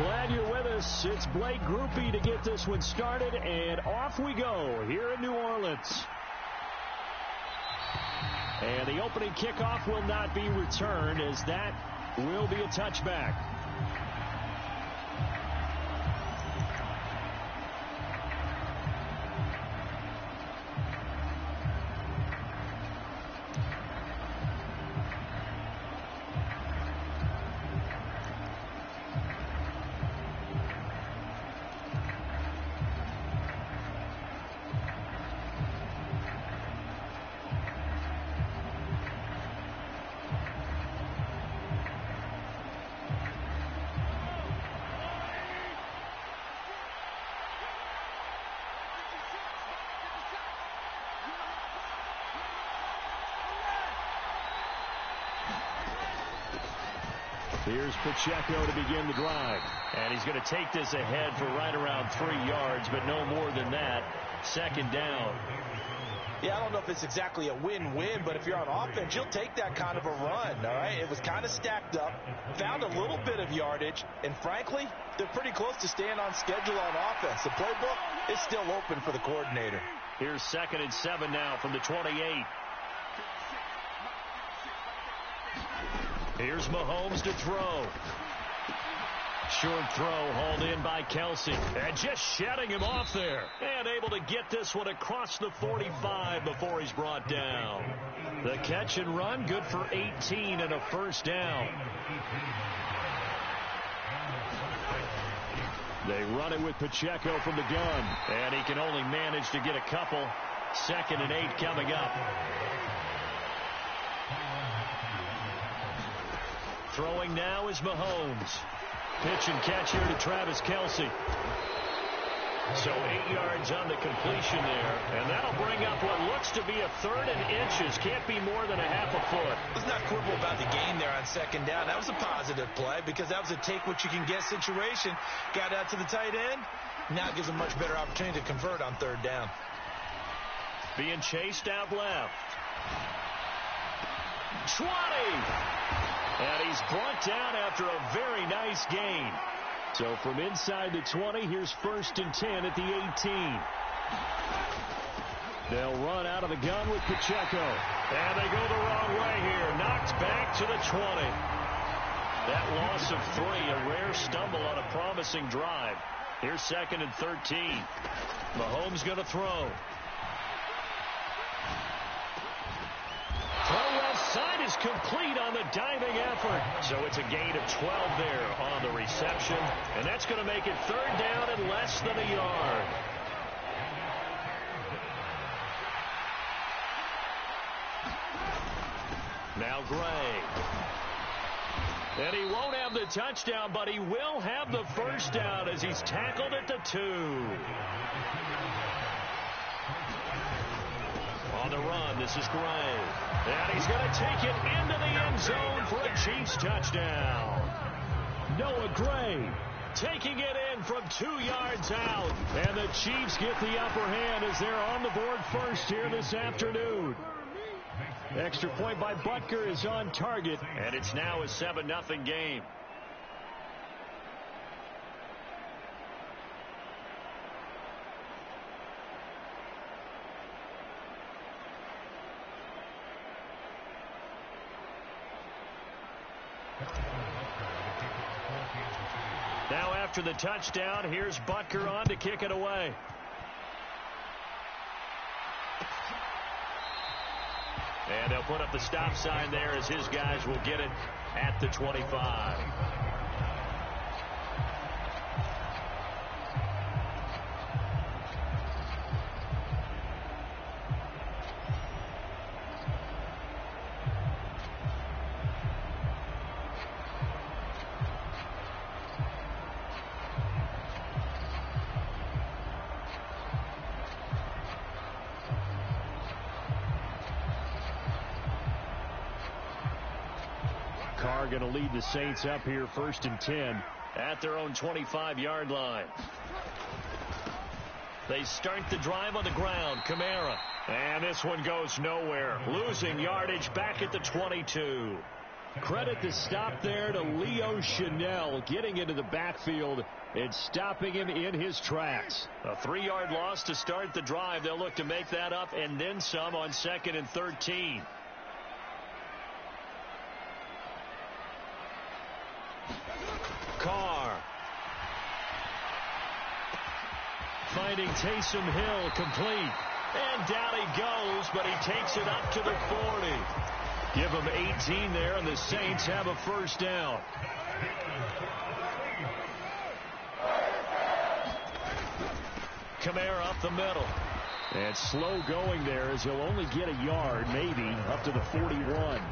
Glad you're with us. It's Blake Groupie to get this one started, and off we go here in New Orleans. And the opening kickoff will not be returned, as that will be a touchback. Here's Pacheco to begin the drive. And he's going to take this ahead for right around 3 yards, but no more than that. Second down. Yeah, I don't know if it's exactly a win-win, but if you're on offense, you'll take that kind of a run, all right? It was kind of stacked up, found a little bit of yardage, and frankly, they're pretty close to staying on schedule on offense. The playbook is still open for the coordinator. Here's 2nd and 7 now from the 28. Here's Mahomes to throw. Short throw hauled in by Kelsey. And just shutting him off there. And able to get this one across the 45 before he's brought down. The catch and run, good for 18 and a first down. They run it with Pacheco from the gun. And he can only manage to get a couple. 2nd and 8 coming up. Throwing now is Mahomes. Pitch and catch here to Travis Kelsey. So 8 yards on the completion there. And that'll bring up what looks to be a 3rd and inches. Can't be more than a half a foot. Let's not quibble about the game there on 2nd down. That was a positive play because that was a take-what-you-can-get situation. Got out to the tight end. Now it gives a much better opportunity to convert on 3rd down. Being chased out left. 20! And he's brought down after a very nice gain. So from inside the 20, here's 1st and 10 at the 18. They'll run out of the gun with Pacheco. And they go the wrong way here. Knocked back to the 20. That loss of 3, a rare stumble on a promising drive. Here's 2nd and 13. Mahomes going to throw. Throw left side is complete on the diving effort. So it's a gain of 12 there on the reception. And that's going to make it 3rd down and less than a yard. Now Gray. And he won't have the touchdown, but he will have the first down as he's tackled at the 2. On the run, this is Gray. And he's going to take it into the end zone for a Chiefs touchdown. Noah Gray taking it in from 2 yards out. And the Chiefs get the upper hand as they're on the board first here this afternoon. Extra point by Butker is on target. And it's now a 7-0 game. Now after the touchdown, here's Butker on to kick it away. And they'll put up the stop sign there as his guys will get it at the 25. Carr going to lead the Saints up here 1st and 10 at their own 25-yard line. They start the drive on the ground. Kamara. And this one goes nowhere. Losing yardage back at the 22. Credit the stop there to Leo Chanel, getting into the backfield and stopping him in his tracks. A 3-yard loss to start the drive. They'll look to make that up and then some on 2nd and 13. Carr. Finding Taysom Hill, complete. And down he goes, but he takes it up to the 40. Give him 18 there, and the Saints have a first down. Kamara up the middle. And slow going there as he'll only get a yard, maybe, up to the 41.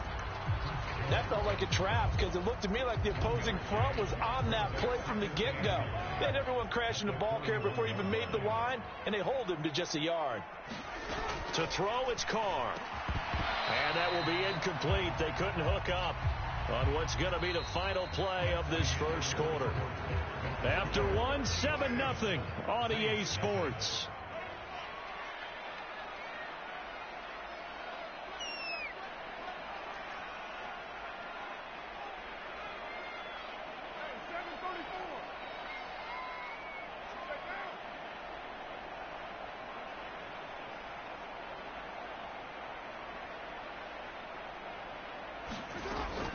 That felt like a trap because it looked to me like the opposing front was on that play from the get-go. They had everyone crashing the ball carrier before he even made the line, and they hold him to just a yard. To throw, it's Carr. And that will be incomplete. They couldn't hook up on what's going to be the final play of this first quarter. After 7-0 on EA Sports.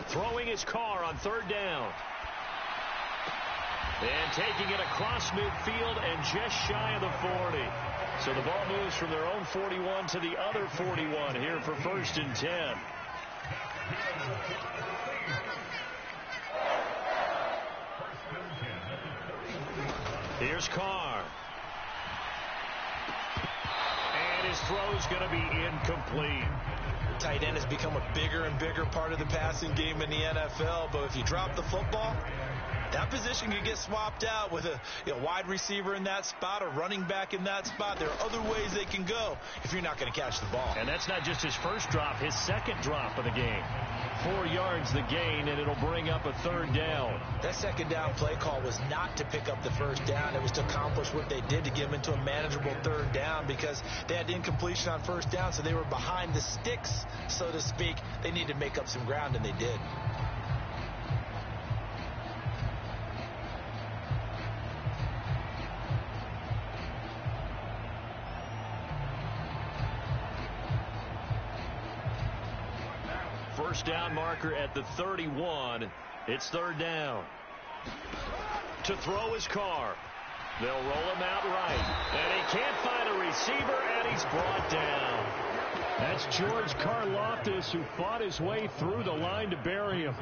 Throwing his Carr on 3rd down. And taking it across midfield and just shy of the 40. So the ball moves from their own 41 to the other 41 here for 1st and 10. Here's Carr. And his throw's going to be incomplete. Tight end has become a bigger and bigger part of the passing game in the NFL, but if you drop the football, that position could get swapped out with a wide receiver in that spot, a running back in that spot. There are other ways they can go if you're not going to catch the ball. And that's not just his first drop, his second drop of the game. 4 yards the gain, and it'll bring up a 3rd down. That 2nd down play call was not to pick up the 1st down. It was to accomplish what they did to get them into a manageable 3rd down because they had incompletion on 1st down, so they were behind the sticks, so to speak. They needed to make up some ground, and they did. First down marker at the 31. It's 3rd down. To throw his Carr. They'll roll him out right. And he can't find a receiver, and he's brought down. That's George Karlaftis, who fought his way through the line to bury him.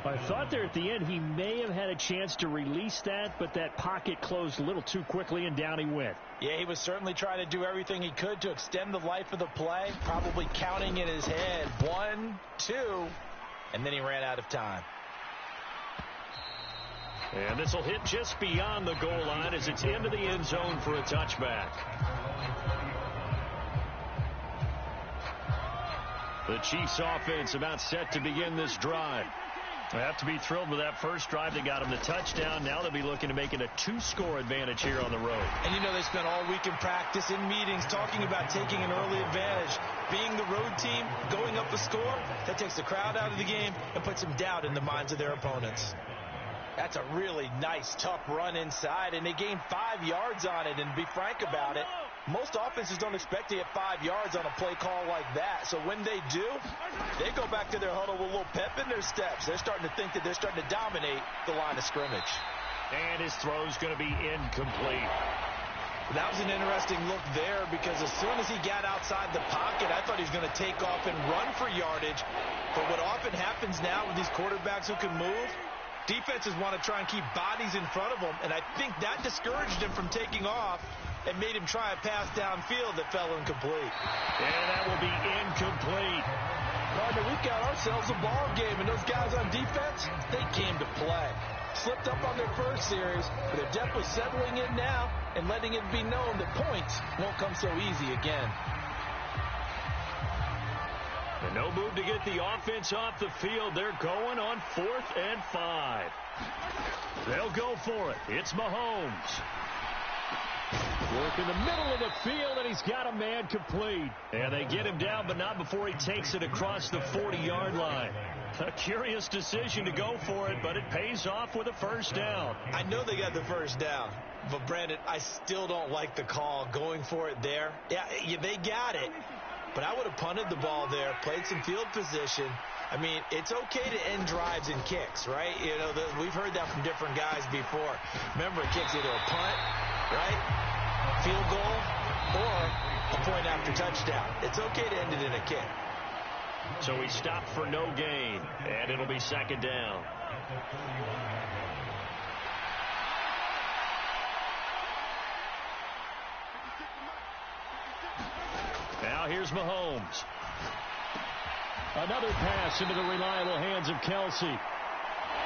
I thought there at the end he may have had a chance to release that, but that pocket closed a little too quickly, and down he went. Yeah, he was certainly trying to do everything he could to extend the life of the play, probably counting in his head 1, 2, and then he ran out of time. And this will hit just beyond the goal line as it's into the end zone for a touchback. The Chiefs offense about set to begin this drive. They have to be thrilled with that first drive. They got him the touchdown. Now they'll be looking to make it a 2-score advantage here on the road. And you know they spent all week in practice, in meetings, talking about taking an early advantage. Being the road team, going up a score, that takes the crowd out of the game and puts some doubt in the minds of their opponents. That's a really nice, tough run inside, and they gained 5 yards on it. And to be frank about it, most offenses don't expect to get 5 yards on a play call like that. So when they do, they go back to their huddle with a little pep in their steps. They're starting to think that they're starting to dominate the line of scrimmage. And his throw's going to be incomplete. That was an interesting look there because as soon as he got outside the pocket, I thought he was going to take off and run for yardage. But what often happens now with these quarterbacks who can move, defenses want to try and keep bodies in front of them, and I think that discouraged him from taking off and made him try a pass downfield that fell incomplete. And that will be incomplete. Partner, we've got ourselves a ball game, and those guys on defense, they came to play. Slipped up on their first series, but they're definitely settling in now and letting it be known that points won't come so easy again. And no move to get the offense off the field. They're going on 4th and 5. They'll go for it. It's Mahomes. Work in the middle of the field, and he's got a man complete. And they get him down, but not before he takes it across the 40-yard line. A curious decision to go for it, but it pays off with a first down. I know they got the first down, but Brandon, I still don't like the call going for it there. Yeah, they got it, but I would have punted the ball there, played some field position. I mean, it's okay to end drives and kicks, right? You know, we've heard that from different guys before. Remember, a kick's either a punt, right, field goal, or a point after touchdown. It's okay to end it in a kick. So he stopped for no gain, and it'll be second down. Now here's Mahomes. Another pass into the reliable hands of Kelsey.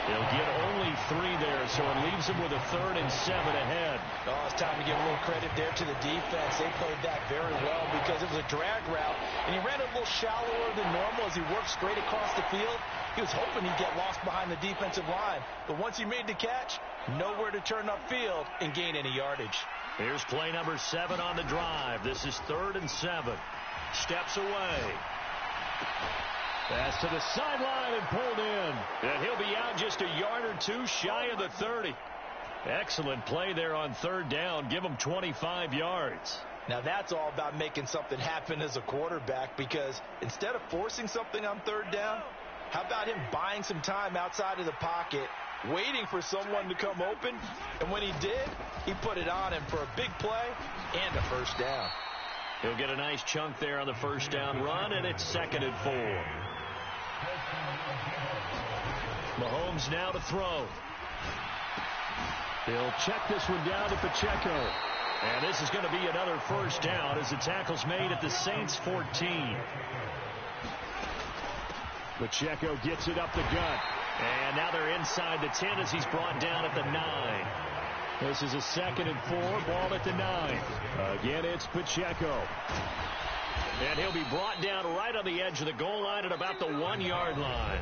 He'll get only 3 there, so it leaves him with a 3rd and 7 ahead. Oh, it's time to give a little credit there to the defense. They played that very well because it was a drag route, and he ran a little shallower than normal as he worked straight across the field. He was hoping he'd get lost behind the defensive line, but once he made the catch, nowhere to turn upfield and gain any yardage. Here's play number 7 on the drive. This is 3rd and 7. Steps away. Pass to the sideline and pulled in. And he'll be out just a yard or 2 shy of the 30. Excellent play there on 3rd down. Give him 25 yards. Now that's all about making something happen as a quarterback, because instead of forcing something on 3rd down, how about him buying some time outside of the pocket, waiting for someone to come open, and when he did, he put it on him for a big play and a first down. He'll get a nice chunk there on the first down run, and it's 2nd and 4. Mahomes now to throw. He'll check this one down to Pacheco. And this is going to be another first down as the tackle's made at the Saints 14. Pacheco gets it up the gut. And now they're inside the 10 as he's brought down at the 9. This is a 2nd and 4, ball at the 9. Again, it's Pacheco. And he'll be brought down right on the edge of the goal line at about the 1-yard line.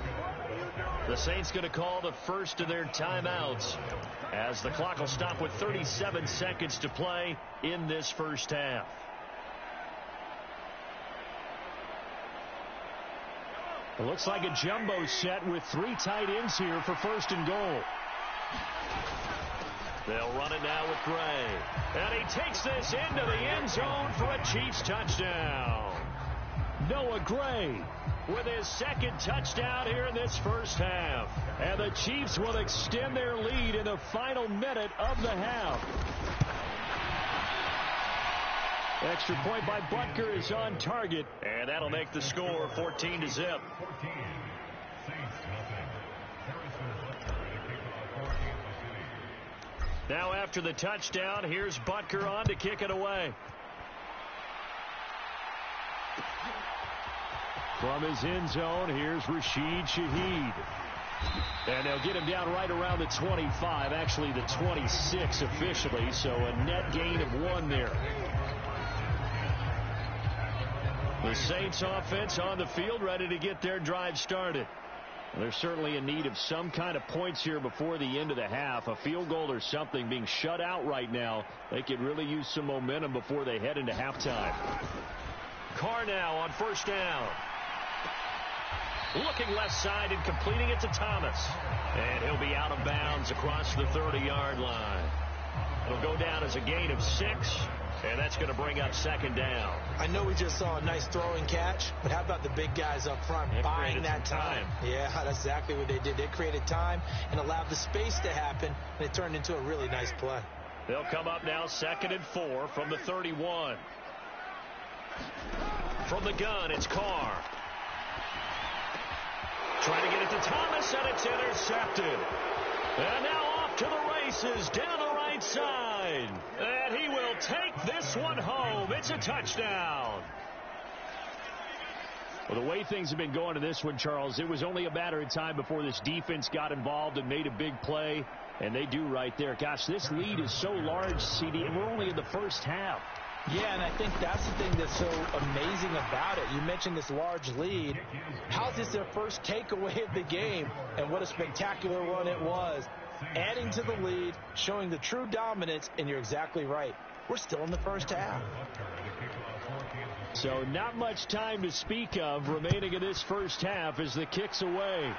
The Saints going to call the first of their timeouts as the clock will stop with 37 seconds to play in this first half. It looks like a jumbo set with 3 tight ends here for 1st and goal. They'll run it now with Gray. And he takes this into the end zone for a Chiefs touchdown. Noah Gray with his 2nd touchdown here in this first half. And the Chiefs will extend their lead in the final minute of the half. Extra point by Butker is on target. And that'll make the score 14-0. Now after the touchdown, here's Butker on to kick it away. From his end zone, here's Rashid Shaheed. And they'll get him down right around the 25, actually the 26 officially, so a net gain of 1 there. The Saints offense on the field ready to get their drive started. They're certainly in need of some kind of points here before the end of the half. A field goal or something, being shut out right now. They could really use some momentum before they head into halftime. Carr now on first down. Looking left side and completing it to Thomas. And he'll be out of bounds across the 30-yard line. It'll go down as a gain of 6. And that's going to bring up 2nd down. I know we just saw a nice throwing catch, but how about the big guys up front buying that time? Yeah, that's exactly what they did. They created time and allowed the space to happen, and it turned into a really nice play. They'll come up now 2nd and 4 from the 31. From the gun, it's Carr. Trying to get it to Thomas, and it's intercepted. And now off to the races down the right side. And he will take this one home. It's a touchdown. Well, the way things have been going to this one, Charles, it was only a matter of time before this defense got involved and made a big play. And they do right there. Gosh, this lead is so large, CD, and we're only in the first half. Yeah, and I think that's the thing that's so amazing about it. You mentioned this large lead. How's this their first takeaway of the game? And what a spectacular run it was. Adding to the lead, showing the true dominance, and you're exactly right. We're still in the first half. So not much time to speak of remaining in this first half as the kick's away.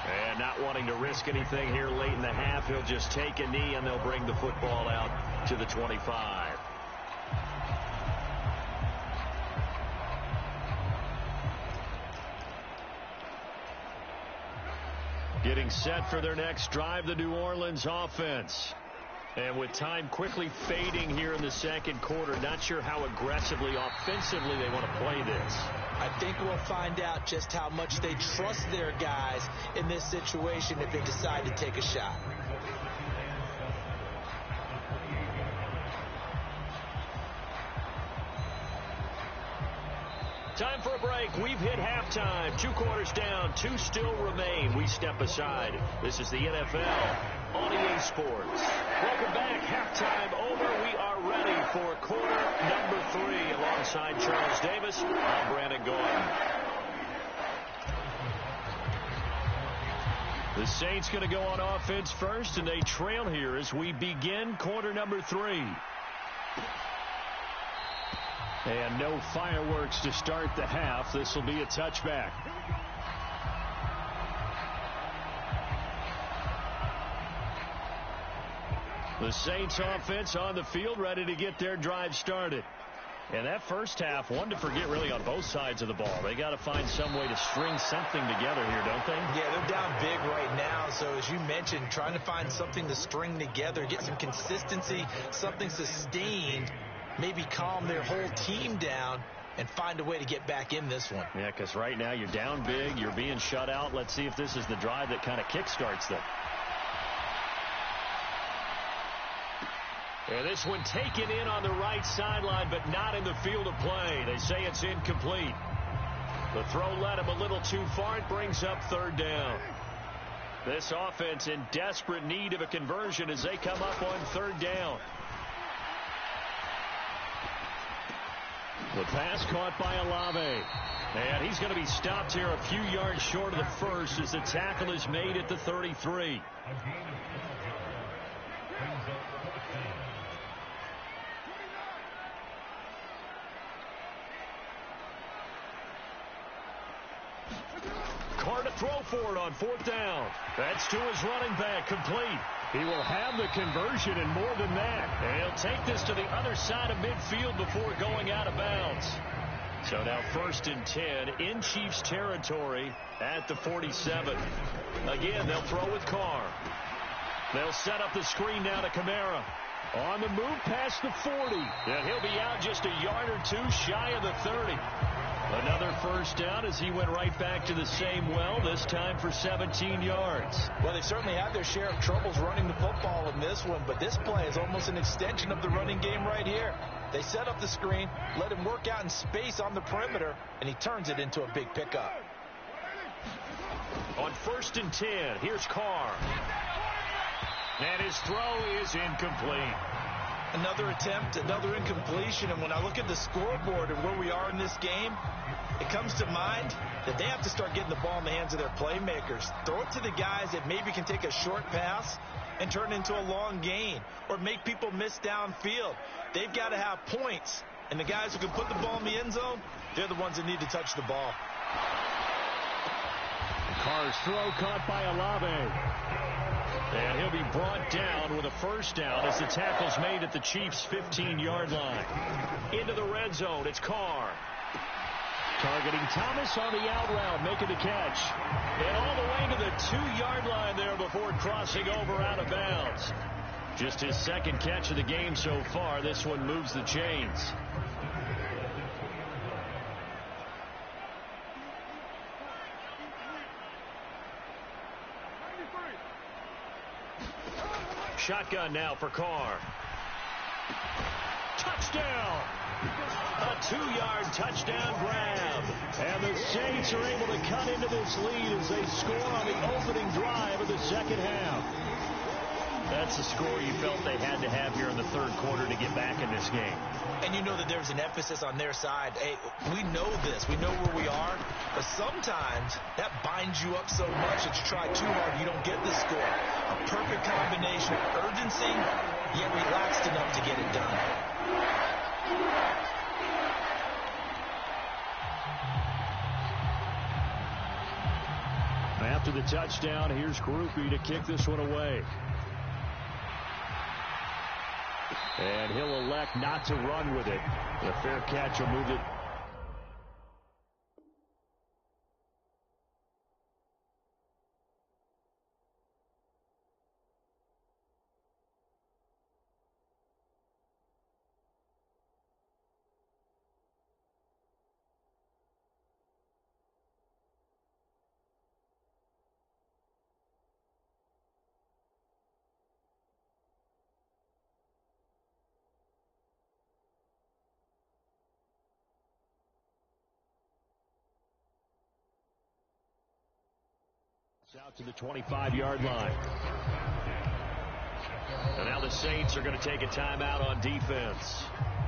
And not wanting to risk anything here late in the half, he'll just take a knee and they'll bring the football out to the 25. Getting set for their next drive, the New Orleans offense. And with time quickly fading here in the second quarter, not sure how aggressively, offensively they want to play this. I think we'll find out just how much they trust their guys in this situation if they decide to take a shot. Time for a break. We've hit halftime. 2 quarters down. 2 still remain. We step aside. This is the NFL on EA Sports. Welcome back. Halftime over. We are ready for quarter number 3. Alongside Charles Davis, I'm Brandon Gordon. The Saints going to go on offense first, and they trail here as we begin quarter number 3. And no fireworks to start the half. This will be a touchback. The Saints offense on the field, ready to get their drive started. And that first half, one to forget really on both sides of the ball. They got to find some way to string something together here, don't they? Yeah, they're down big right now. So as you mentioned, trying to find something to string together, get some consistency, something sustained. Maybe calm their whole team down and find a way to get back in this one. Yeah, because right now you're down big. You're being shut out. Let's see if this is the drive that kind of kickstarts them. And this one taken in on the right sideline, but not in the field of play. They say it's incomplete. The throw led him a little too far. It brings up 3rd down. This offense in desperate need of a conversion as they come up on 3rd down. The pass caught by Olave. And he's going to be stopped here a few yards short of the first as the tackle is made at the 33. Carr to throw for it on 4th down. That's to his running back, complete. He will have the conversion and more than that. And he'll take this to the other side of midfield before going out of bounds. So now 1st and 10 in Chiefs territory at the 47. Again, they'll throw with Carr. They'll set up the screen now to Kamara. On the move past the 40. And he'll be out just a yard or 2 shy of the 30. Another 1st down as he went right back to the same well, this time for 17 yards. Well, they certainly had their share of troubles running the football in this one, but this play is almost an extension of the running game right here. They set up the screen, let him work out in space on the perimeter, and he turns it into a big pickup. On 1st and 10, here's Carr. And his throw is incomplete. Another attempt, another incompletion, and when I look at the scoreboard and where we are in this game, it comes to mind that they have to start getting the ball in the hands of their playmakers. Throw it to the guys that maybe can take a short pass and turn it into a long gain or make people miss downfield. They've got to have points, and the guys who can put the ball in the end zone, they're the ones that need to touch the ball. Carr's throw caught by Olave. And he'll be brought down with a 1st down as the tackle's made at the Chiefs' 15-yard line. Into the red zone, it's Carr. Targeting Thomas on the out route, making the catch. And all the way to the 2-yard line there before crossing over out of bounds. Just his 2nd catch of the game so far. This one moves the chains. Shotgun now for Carr. Touchdown! A 2-yard touchdown grab. And the Saints are able to cut into this lead as they score on the opening drive of the second half. That's the score you felt they had to have here in the 3rd quarter to get back in this game. And you know that there's an emphasis on their side. Hey, we know this. We know where we are. But sometimes that binds you up so much that you try too hard, you don't get the score. A perfect combination of urgency yet relaxed enough to get it done. After the touchdown, here's Groupie to kick this one away. And he'll elect not to run with it. The fair catch will move it. Out to the 25-yard line. And now the Saints are going to take a timeout on defense.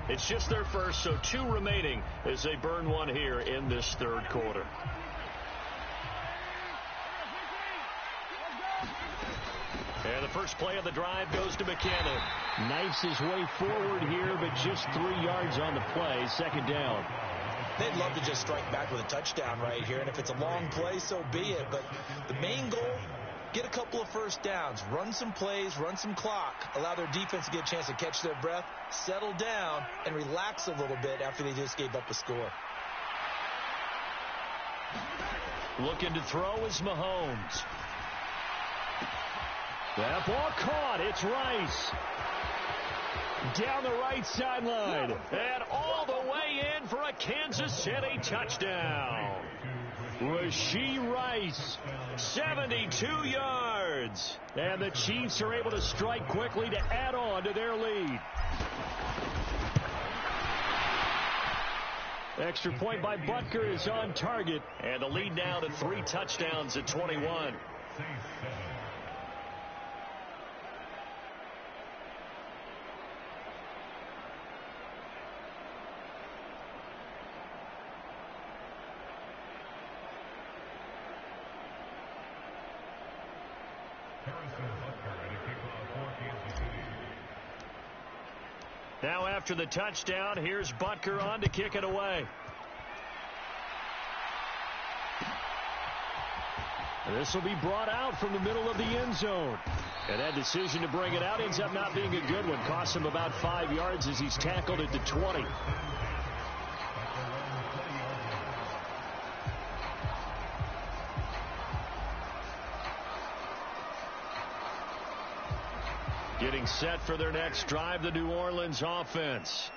It's just their first, so 2 remaining as they burn one here in this third quarter. And the first play of the drive goes to McKinnon. Knifes his way forward here, but just 3 yards on the play. Second down. They'd love to just strike back with a touchdown right here, and if it's a long play, so be it. But the main goal, get a couple of first downs, run some plays, run some clock, allow their defense to get a chance to catch their breath, settle down, and relax a little bit after they just gave up a score. Looking to throw is Mahomes. That ball caught. It's Rice. Down the right sideline. And all the way in for a Kansas City touchdown. Rashee Rice, 72 yards. And the Chiefs are able to strike quickly to add on to their lead. Extra point by Butker is on target. And the lead now to 3 touchdowns at 21. Now after the touchdown, here's Butker on to kick it away. This will be brought out from the middle of the end zone. And that decision to bring it out ends up not being a good one. Costs him about 5 yards as he's tackled at the 20. Getting set for their next drive, the New Orleans offense.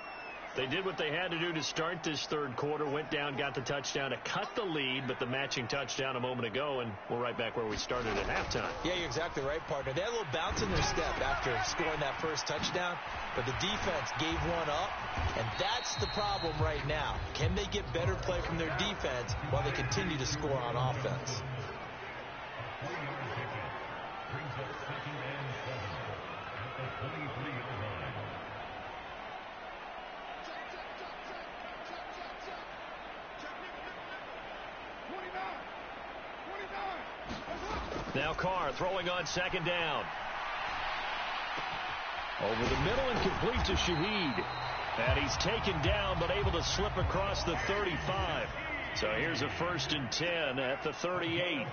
They did what they had to do to start this third quarter, went down, got the touchdown to cut the lead, but the matching touchdown a moment ago, and we're right back where we started at halftime. Yeah, you're exactly right, partner. They had a little bounce in their step after scoring that first touchdown, but the defense gave one up, and that's the problem right now. Can they get better play from their defense while they continue to score on offense? Now Carr throwing on second down. Over the middle and complete to Shaheed. And he's taken down but able to slip across the 35. So here's a 1st and 10 at the 38.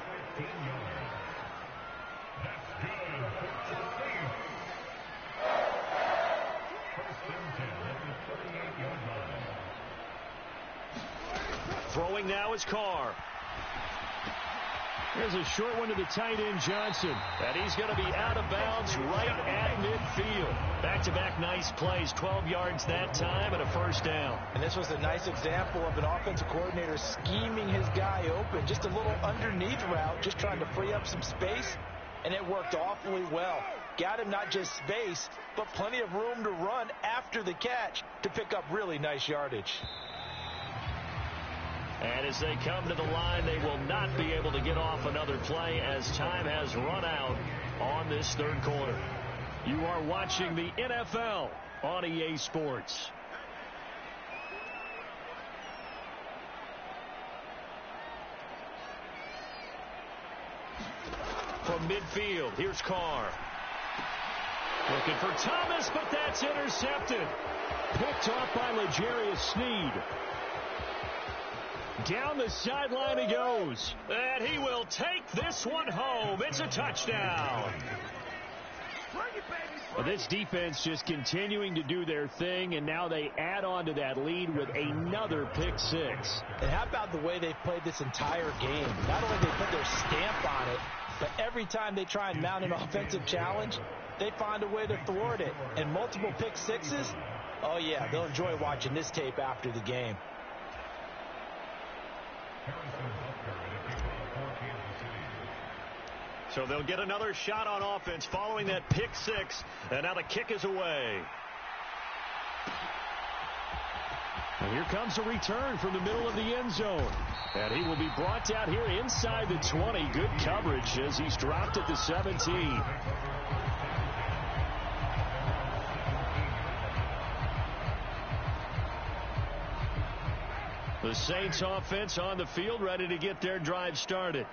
Throwing now is Carr. There's a short one to the tight end, Johnson. And he's going to be out of bounds right at midfield. Back-to-back nice plays, 12 yards that time and a 1st down. And this was a nice example of an offensive coordinator scheming his guy open. Just a little underneath route, just trying to free up some space, and it worked awfully well. Got him not just space, but plenty of room to run after the catch to pick up really nice yardage. And as they come to the line, they will not be able to get off another play as time has run out on this third quarter. You are watching the NFL on EA Sports. From midfield, here's Carr. Looking for Thomas, but that's intercepted. Picked off by L'Jarius Sneed. Down the sideline he goes. And he will take this one home. It's a touchdown. Well, this defense just continuing to do their thing, and now they add on to that lead with another pick six. And how about the way they've played this entire game? Not only they put their stamp on it, but every time they try and mount an offensive challenge, they find a way to thwart it. And multiple pick sixes, oh yeah, they'll enjoy watching this tape after the game. So they'll get another shot on offense following that pick six. And now the kick is away. And here comes a return from the middle of the end zone. And he will be brought down here inside the 20. Good coverage as he's dropped at the 17. The Saints offense on the field, ready to get their drive started.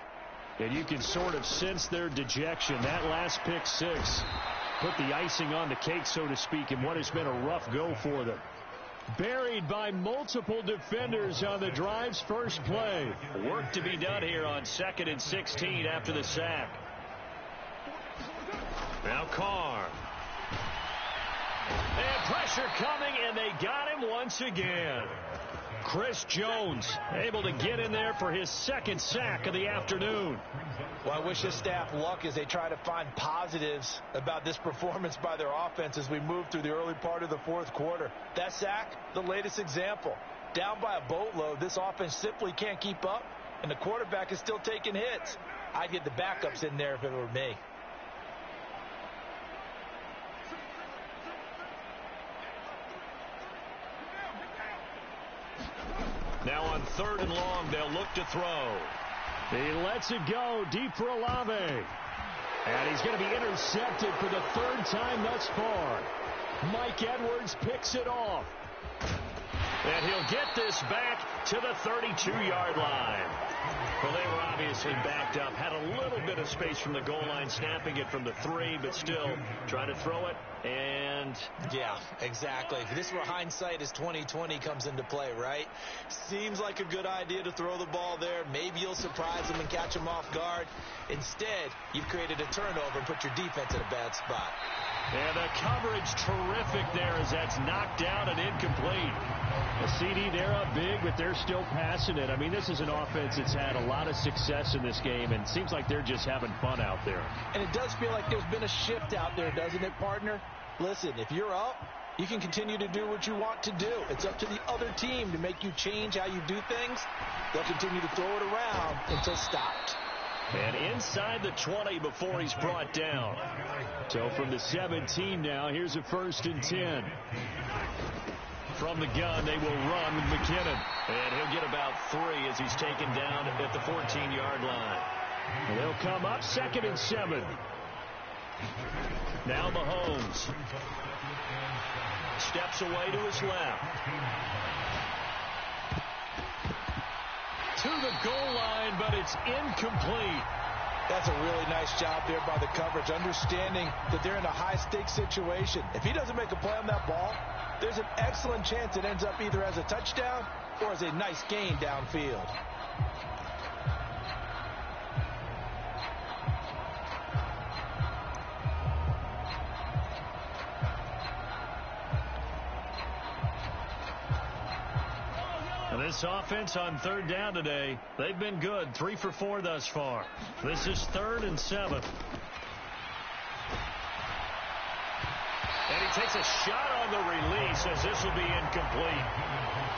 And you can sort of sense their dejection. That last pick six put the icing on the cake, so to speak, in what has been a rough go for them. Buried by multiple defenders on the drive's first play. Work to be done here on 2nd and 16 after the sack. Now Carr. And pressure coming, and they got him once again. Chris Jones able to get in there for his second sack of the afternoon. Well, I wish his staff luck as they try to find positives about this performance by their offense as we move through the early part of the fourth quarter. That sack, the latest example. Down by a boatload, this offense simply can't keep up, and the quarterback is still taking hits. I'd get the backups in there if it were me. Now on 3rd and long, they'll look to throw. He lets it go deep for Olave. And he's going to be intercepted for the 3rd time thus far. Mike Edwards picks it off. And he'll get this back to the 32-yard line. Well, they were obviously backed up. Had a little bit of space from the goal line, snapping it from the 3, but still trying to throw it. And yeah, exactly. This is where hindsight is 20/20 comes into play, right? Seems like a good idea to throw the ball there. Maybe you'll surprise them and catch them off guard. Instead, you've created a turnover and put your defense in a bad spot. And the coverage terrific there as that's knocked down and incomplete. A CD, they're up big, but they're still passing it. I mean, this is an offense that's had a lot of success in this game, and it seems like they're just having fun out there. And it does feel like there's been a shift out there, doesn't it, partner? Listen, if you're up, you can continue to do what you want to do. It's up to the other team to make you change how you do things. They'll continue to throw it around until stopped. And inside the 20 before he's brought down. So from the 17 now, here's a 1st and 10. From the gun, they will run with McKinnon. And he'll get about 3 as he's taken down at the 14-yard line. And they'll come up 2nd and 7. Now Mahomes. Steps away to his left. To the goal line, but it's incomplete. That's a really nice job there by the coverage, understanding that they're in a high-stakes situation. If he doesn't make a play on that ball, there's an excellent chance it ends up either as a touchdown or as a nice gain downfield. This offense on 3rd down today, they've been good. 3 for 4 thus far. This is 3rd and 7. And he takes a shot on the release as this will be incomplete.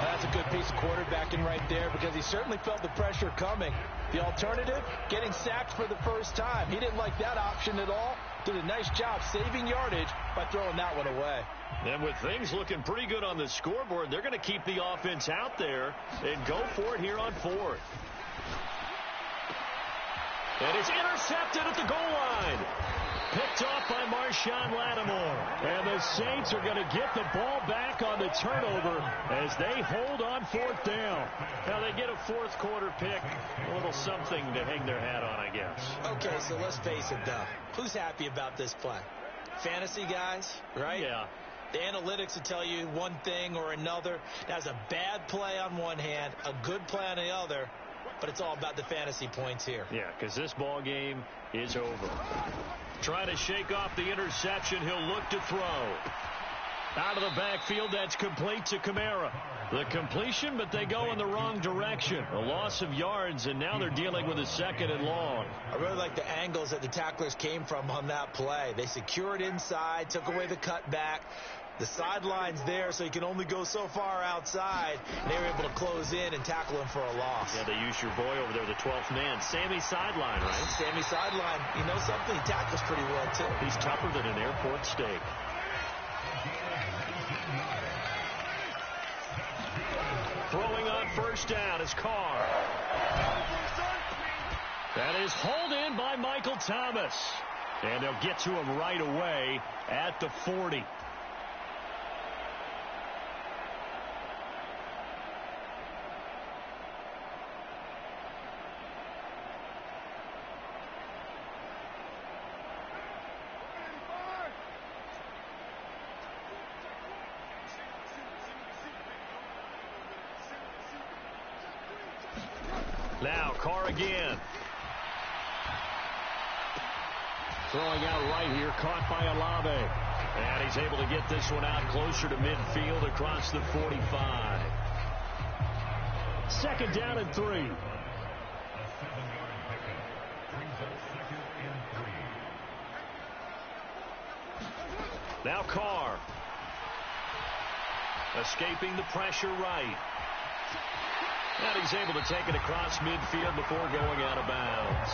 That's a good piece of quarterbacking right there because he certainly felt the pressure coming. The alternative, getting sacked for the first time. He didn't like that option at all. Did a nice job saving yardage by throwing that one away. And with things looking pretty good on the scoreboard, they're going to keep the offense out there and go for it here on 4th. And it's intercepted at the goal line. Picked off by Marshawn Lattimore. And the Saints are going to get the ball back on the turnover as they hold on 4th down. Now they get a 4th quarter pick. A little something to hang their hat on, I guess. Okay, so let's face it, though. Who's happy about this play? fantasy guys, right? Yeah. The analytics will tell you one thing or another. That's a bad play on one hand, a good play on the other, but it's all about the fantasy points here. Yeah, because this ball game is over. Trying to shake off the interception. He'll look to throw. Out of the backfield, that's complete to Kamara. The completion, but they go in the wrong direction. A loss of yards, and now they're dealing with a 2nd and long. I really like the angles that the tacklers came from on that play. They secured inside, took away the cutback. The sideline's there, so you can only go so far outside. And they were able to close in and tackle him for a loss. Yeah, they used your boy over there, the 12th man. Sammy sideline, right? Sammy sideline. You know something? He tackles pretty well, too. He's tougher than an airport steak. Throwing on first down is Carr. That is hauled in by Michael Thomas. And they'll get to him right away at the 40. Now Carr again. Throwing out right here, caught by Olave. And he's able to get this one out closer to midfield across the 45. 2nd down and 3. Now Carr. Escaping the pressure right. And he's able to take it across midfield before going out of bounds.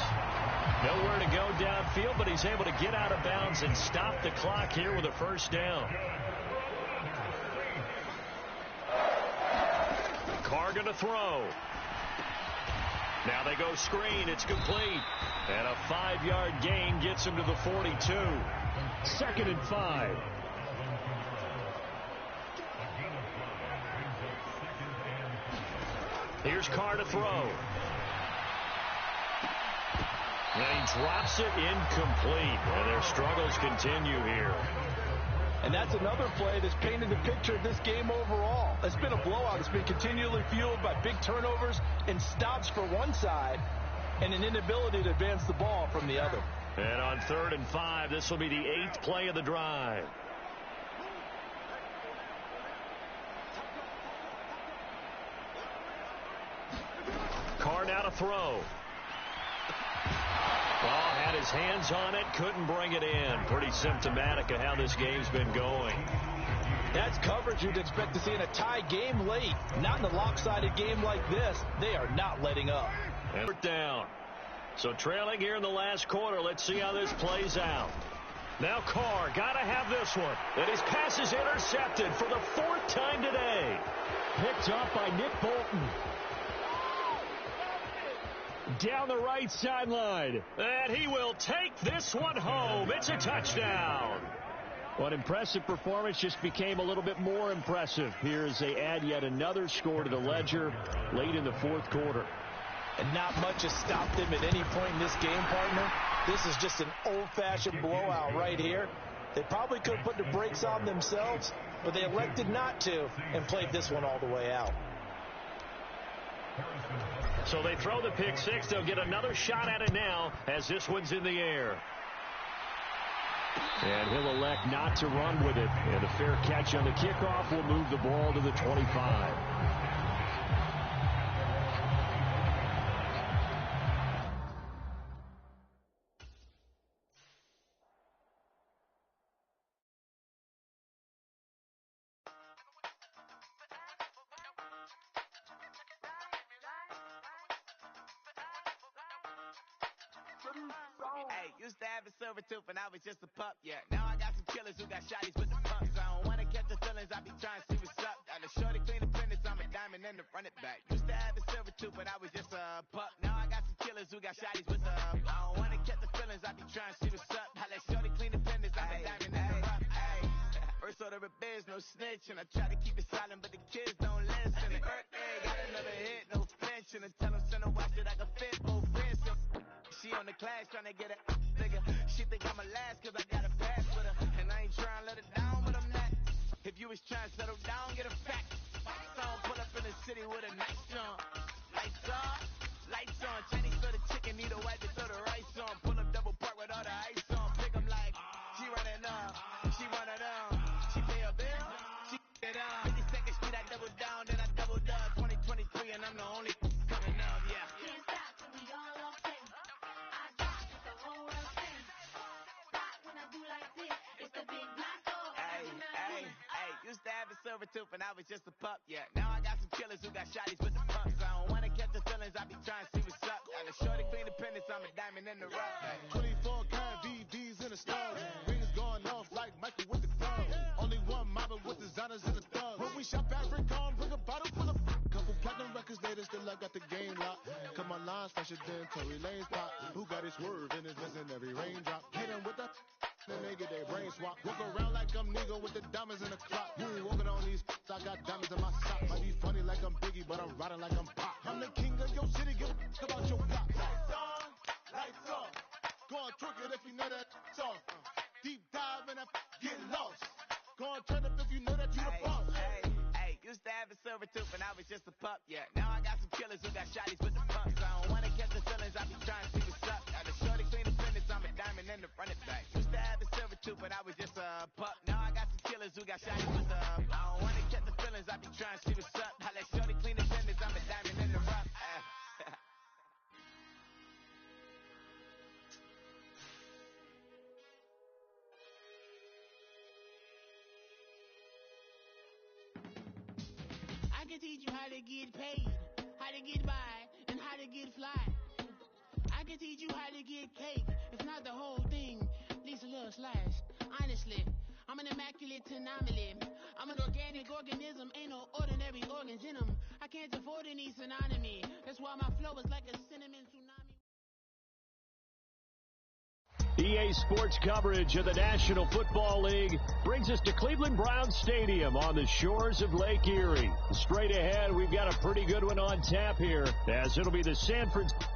Nowhere to go downfield, but he's able to get out of bounds and stop the clock here with a first down. Carr going to throw. Now they go screen. It's complete. And a 5-yard gain gets him to the 42. 2nd and 5. Here's Carr to throw. And he drops it incomplete. And their struggles continue here. And that's another play that's painted the picture of this game overall. It's been a blowout. It's been continually fueled by big turnovers and stops for one side and an inability to advance the ball from the other. And on 3rd and 5, this will be the 8th play of the drive. Carr now to throw. Well, had his hands on it, couldn't bring it in. Pretty symptomatic of how this game's been going. That's coverage you'd expect to see in a tie game late. Not in a lopsided game like this. They are not letting up. And we're down. So trailing here in the last quarter. Let's see how this plays out. Now Carr, got to have this one. And his pass is intercepted for the 4th time today. Picked up by Nick Bolton. Down the right sideline. And he will take this one home. It's a touchdown. What impressive performance just became a little bit more impressive here as they add yet another score to the ledger late in the 4th quarter. And not much has stopped them at any point in this game, partner. This is just an old-fashioned blowout right here. They probably could have put the brakes on themselves, but they elected not to and played this one all the way out. So they throw the pick six. They'll get another shot at it now as this one's in the air. And he'll elect not to run with it. And a fair catch on the kickoff will move the ball to the 25. Hey, used to have a silver tooth and I was just a pup, yeah. Now I got some killers who got shotties with the pumps. I don't wanna catch the feelings, I be trying to see what's up. Got a shorty clean the fitness, I'm a diamond and to run it back. Used to have a silver tooth, but I was just a pup. Now I got some killers who got shotties with the I don't wanna catch the feelings, I be trying to see what's up. I let shorty clean the fitness, I'm a diamond and to run. First order of biz, no snitch, and I try to keep it silent, but the kids don't listen. And birthday, got another hit, no flinching. And tell them send a watch that I can fit, both wrists. She on the class trying to get a nigga. She think I'm a last cause I got a pass with her. trying to let it down, but I'm not. If you was trying to settle down, get a fact. Song, pull up in the city with a nice on. Lights on. Chinese for the chicken, need a wipe to throw the rice on. Pull up double park with all the ice on. Pick 'em like, she running up, she running up. She pay a bill, she get up. 52nd Street, I double down, then I doubled up. 2023, and I'm the only coming up, yeah. Can't stop till we all off sing. I got what the whole world sings. Stop when I do like this. It's the big black dog. Hey, used to have a silver tooth and I was just a pup, yeah. Now I got some killers who got shotties with the pumps. I don't wanna catch the feelings, I be trying to see what's up. Got a shorty clean the pendants, I'm a diamond in the rough. Hey. 24 karat VVs in the stars. Rings going off like Michael with the clubs. Only one mobbing with designers in the thugs. When we shop at Rincon, bring a bottle full of couple platinum records later, still I got the game locked. Cause my lines fresher than Tory Lane's pop. Who got his swerve and is missing every raindrop. Hit him with the and they get their brain swap. Walk around like I'm nigga with the diamonds in the clock. You ain't walking on these, I got diamonds in my sock. Might be funny like I'm Biggie, but I'm riding like I'm Pop. I'm the king of your city, give a about your block. Lights on, lights off. Go on, twerk it if you know that song. Deep dive and get lost. Go on, turn up if you know that you the boss. Hey, used to have a silver tooth and I was just a pup, yeah. Now I got some killers who got shotties with the pumps. I don't wanna catch the feelings, I be trying to see what's up. Got a shorty clean the pendants, I'm a diamond in the front and back. Used to have a silver tooth but I was just a pup. Now I got some killers who got shotties with the I don't wanna catch the feelings, I be trying to see what's up. I let shorty clean the pendants, I'm a diamond in the rough. I can teach you how to get paid, how to get by, and how to get fly. I can teach you how to get cake. It's not the whole thing, at least a little slice. Honestly, I'm an immaculate anomaly. I'm an organic organism, ain't no ordinary organs in them. I can't afford any synonymy. That's why my flow is like a cinnamon tsunami. EA Sports coverage of the National Football League brings us to Cleveland Browns Stadium on the shores of Lake Erie. Straight ahead, we've got a pretty good one on tap here, as it'll be the San Francisco.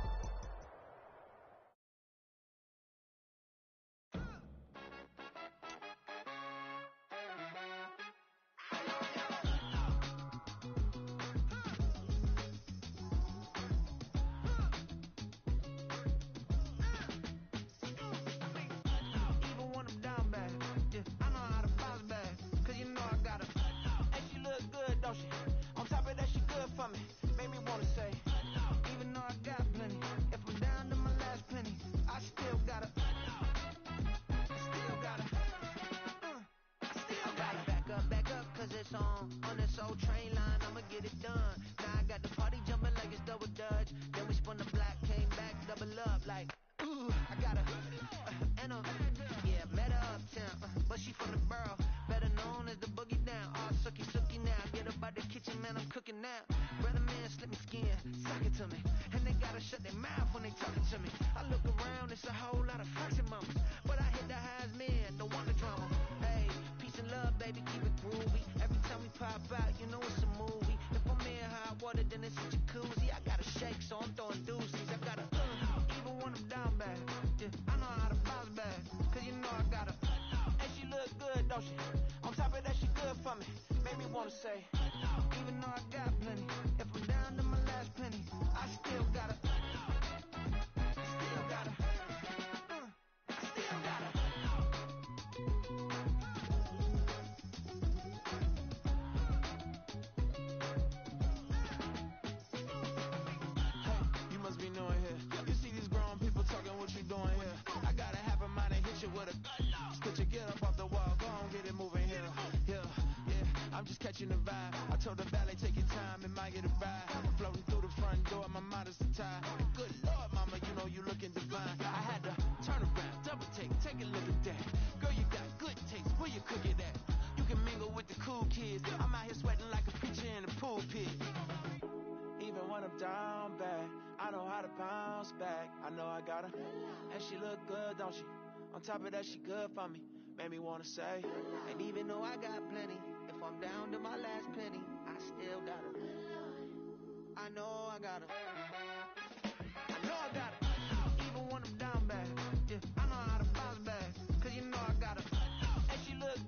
On this old train line, I'ma get it done. Now I got the party jumping like it's double dutch. Then we spun the block, came back, double up like, ooh, I got her. Yeah, met her uptown, but she from the borough. Better known as the boogie down. All sucky now. Get up out the kitchen, man, I'm cooking now. Brother man, slip me skin, suck it to me. And they gotta shut their mouth when they talking to me. I look around, it's a whole lot of fraction mamas. But I hit the highs, man, don't want the drama. Hey, peace and love, baby, keep it groovy. Every time we pop out, you know it's a movie. If I'm in hot water, then it's a jacuzzi. I gotta shake, so I'm throwing deuces. I gotta, even when I'm down bad. Yeah, I know how to bounce back, cause you know I gotta. And she look good, don't she? On top of that, she good for me. Made me wanna say, even though I got plenty, if I'm down to my last penny, I still gotta. Still gotta. I still gotta. Hey, you must be knowing here. You see these grown people talking, what you doing here? I gotta have a mind and hit you with a. Put your get up off the wall, go on, get it moving here. Yeah, I'm just catching the vibe. I told the valet, take your time, it might get a ride. Floating through the front door, my mind is tied. Good Lord, mama, you know you looking divine. I had to turn around, double take a look at that. Girl, you got good taste, where you cook it at? You can mingle with the cool kids. I'm out here sweating like a preacher in a pulpit. Even when I'm down bad, I know how to bounce back. I know I got her, and she look good, don't she? On top of that, she good for me. Made me wanna say, and even though I got plenty, if I'm down to my last penny, I still got her. I know I got her. I know I got her. Even when I'm down bad, yeah, I know how to bounce back. Cause you know I got her. And she look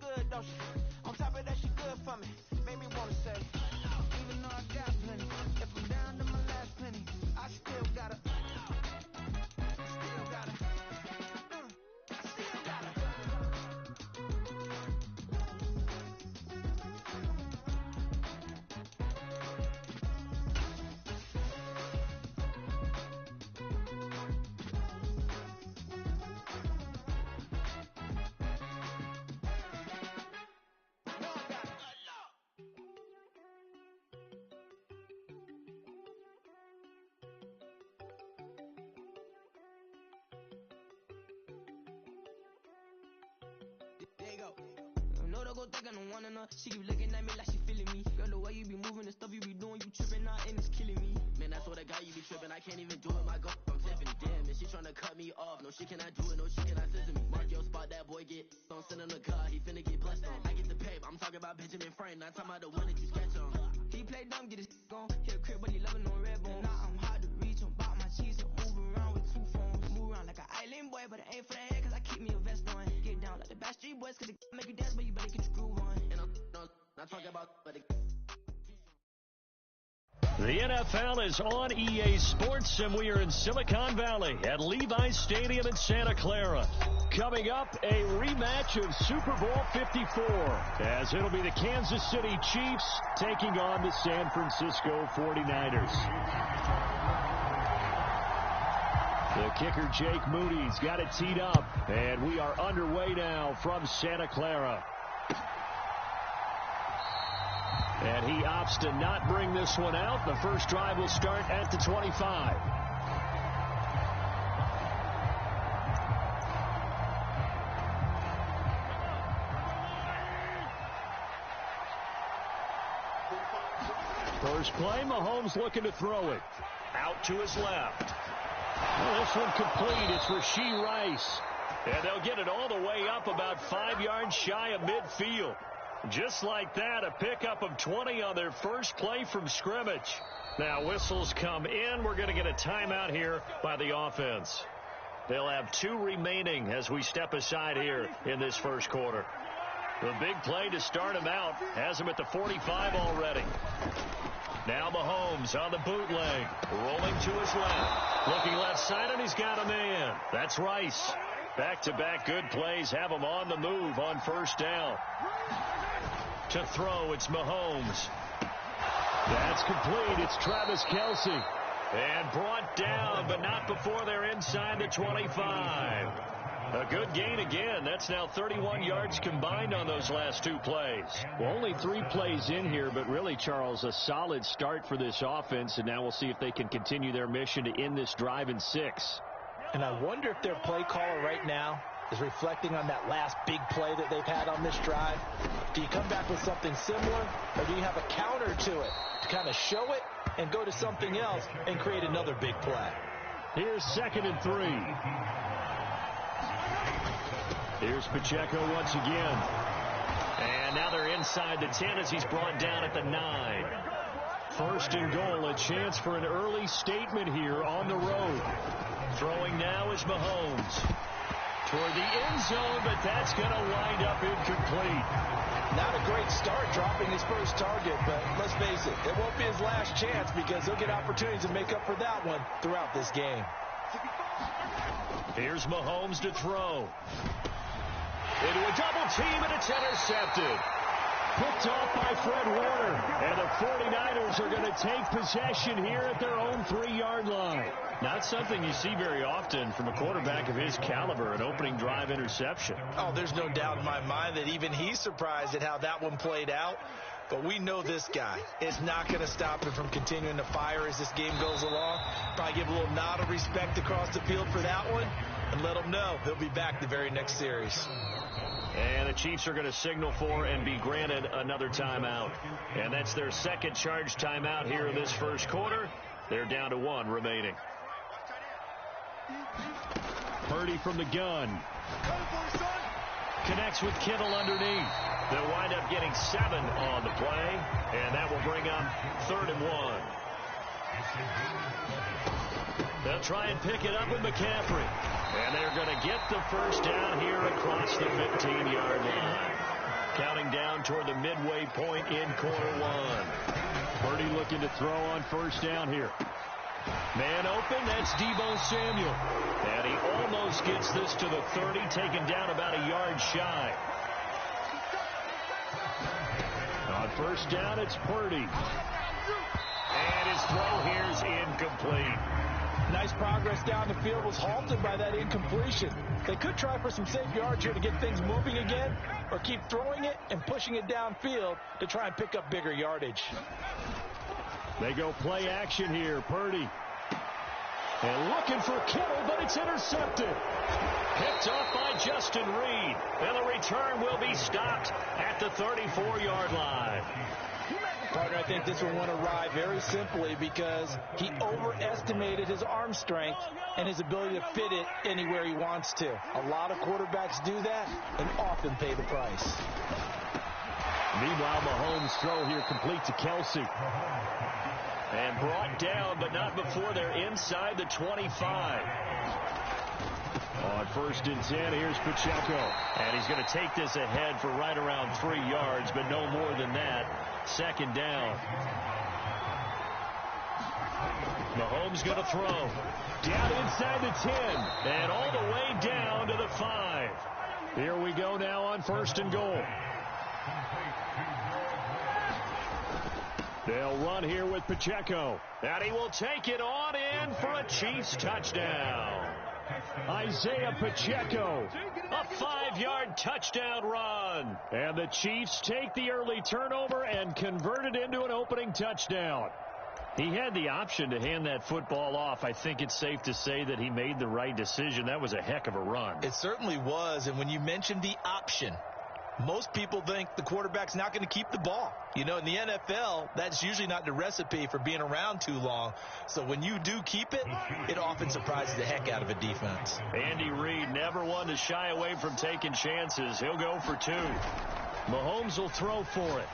go. No, don't go think I don't want enough. She keep looking at me like she feeling me. Girl, the way you be moving, the stuff you be doing, you tripping out and it's killing me. Man, that's what I got, you be tripping. I can't even do it, my girl. I'm Tiffany, damn. And she tryna cut me off. No, she cannot do it, no, she cannot scissor me. Mark your spot, that boy get. Don't send him the car, he finna get blessed on. I get the paper, I'm talking about Benjamin Franklin. Not talking about the one that you sketch on. He play dumb, get his gone. Hit a crib, but he loving on red bone. Now I'm hard to reach, I'm about my cheese. I'm moving around with 2 phones. Move around like an island boy, but it ain't for the head, cause I keep me a vest on. Get down like the Backstreet Boys, cause it make you dance, but you better get your groove on. And I'm not talking about, but it. The NFL is on EA Sports, and we are in Silicon Valley at Levi's Stadium in Santa Clara. Coming up, a rematch of Super Bowl 54, as it'll be the Kansas City Chiefs taking on the San Francisco 49ers. The kicker, Jake Moody's got it teed up, and we are underway now from Santa Clara. And he opts to not bring this one out. The first drive will start at the 25. First play, Mahomes looking to throw it. Out to his left. Well, this one complete. It's Rashee Rice. And they'll get it all the way up about 5 yards shy of midfield. Just like that, a pickup of 20 on their first play from scrimmage. Now whistles come in. We're going to get a timeout here by the offense. They'll have 2 remaining as we step aside here in this first quarter. The big play to start him out has him at the 45 already. Now Mahomes on the bootleg, rolling to his left. Looking left side, and he's got a man. That's Rice. Back-to-back good plays have him on the move on first down. To throw, it's Mahomes. That's complete. It's Travis Kelce. And brought down, but not before they're inside the 25. A good gain again. That's now 31 yards combined on those last 2 plays. Well, only 3 plays in here, but really, Charles, a solid start for this offense. And now we'll see if they can continue their mission to end this drive in 6. And I wonder if their play caller right now is reflecting on that last big play that they've had on this drive. Do you come back with something similar, or do you have a counter to it to kind of show it and go to something else and create another big play? Here's 2nd and 3. Here's Pacheco once again. And now they're inside the 10 as he's brought down at the 9. 1st and goal, a chance for an early statement here on the road. Throwing now is Mahomes. Toward the end zone, but that's going to wind up incomplete. Not a great start dropping his first target, but let's face it, it won't be his last chance because he'll get opportunities to make up for that one throughout this game. Here's Mahomes to throw. Into a double team, and it's intercepted. Picked off by Fred Warner. And the 49ers are going to take possession here at their own 3-yard line. Not something you see very often from a quarterback of his caliber, an opening drive interception. Oh, there's no doubt in my mind that even he's surprised at how that one played out. But we know this guy is not going to stop him from continuing to fire as this game goes along. Probably give a little nod of respect across the field for that one and let him know he'll be back the very next series. And the Chiefs are going to signal for and be granted another timeout. And that's their 2nd charge timeout here in this first quarter. They're down to 1 remaining. Purdy from the gun. Connects with Kittle underneath. They'll wind up getting 7 on the play. And that will bring up 3rd and 1. They'll try and pick it up with McCaffrey. And they're going to get the first down here across the 15-yard line. Counting down toward the midway point in quarter 1. Purdy looking to throw on first down here. Man open, that's Deebo Samuel. And he almost gets this to the 30, taken down about a yard shy. On first down, it's Purdy. And his throw here's incomplete. Nice progress down the field was halted by that incompletion. They could try for some safe yards here to get things moving again, or keep throwing it and pushing it downfield to try and pick up bigger yardage. They go play action here. Purdy. And looking for Kittle, but it's intercepted. Picked off by Justin Reed. And the return will be stopped at the 34-yard line. Partner, I think this one went awry very simply because he overestimated his arm strength and his ability to fit it anywhere he wants to. A lot of quarterbacks do that and often pay the price. Meanwhile, Mahomes' throw here complete to Kelsey. And brought down, but not before they're inside the 25. On 1st and 10, here's Pacheco. And he's going to take this ahead for right around 3 yards, but no more than that. 2nd down. Mahomes going to throw. Down inside the 10. And all the way down to the 5. Here we go now on 1st and goal. They'll run here with Pacheco. And he will take it on in for a Chiefs touchdown. Isaiah Pacheco, a 5-yard touchdown run. And the Chiefs take the early turnover and convert it into an opening touchdown. He had the option to hand that football off. I think it's safe to say that he made the right decision. That was a heck of a run. It certainly was. And when you mentioned the option, most people think the quarterback's not going to keep the ball. You know, in the NFL, that's usually not the recipe for being around too long. So when you do keep it, it often surprises the heck out of a defense. Andy Reid never one to shy away from taking chances. He'll go for 2. Mahomes will throw for it.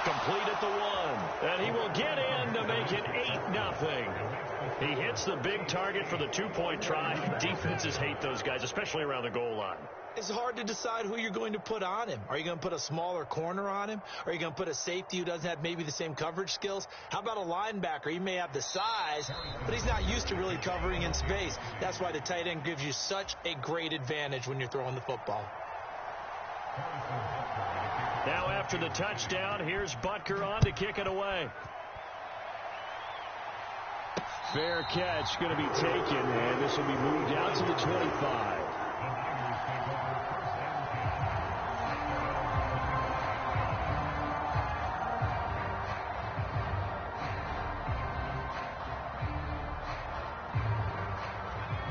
Complete at the 1. And he will get in to make it 8-0. He hits the big target for the 2-point try. Defenses hate those guys, especially around the goal line. It's hard to decide who you're going to put on him. Are you going to put a smaller corner on him? Are you going to put a safety who doesn't have maybe the same coverage skills? How about a linebacker? He may have the size, but he's not used to really covering in space. That's why the tight end gives you such a great advantage when you're throwing the football. Now after the touchdown, here's Butker on to kick it away. Fair catch going to be taken, and this will be moved out to the 25.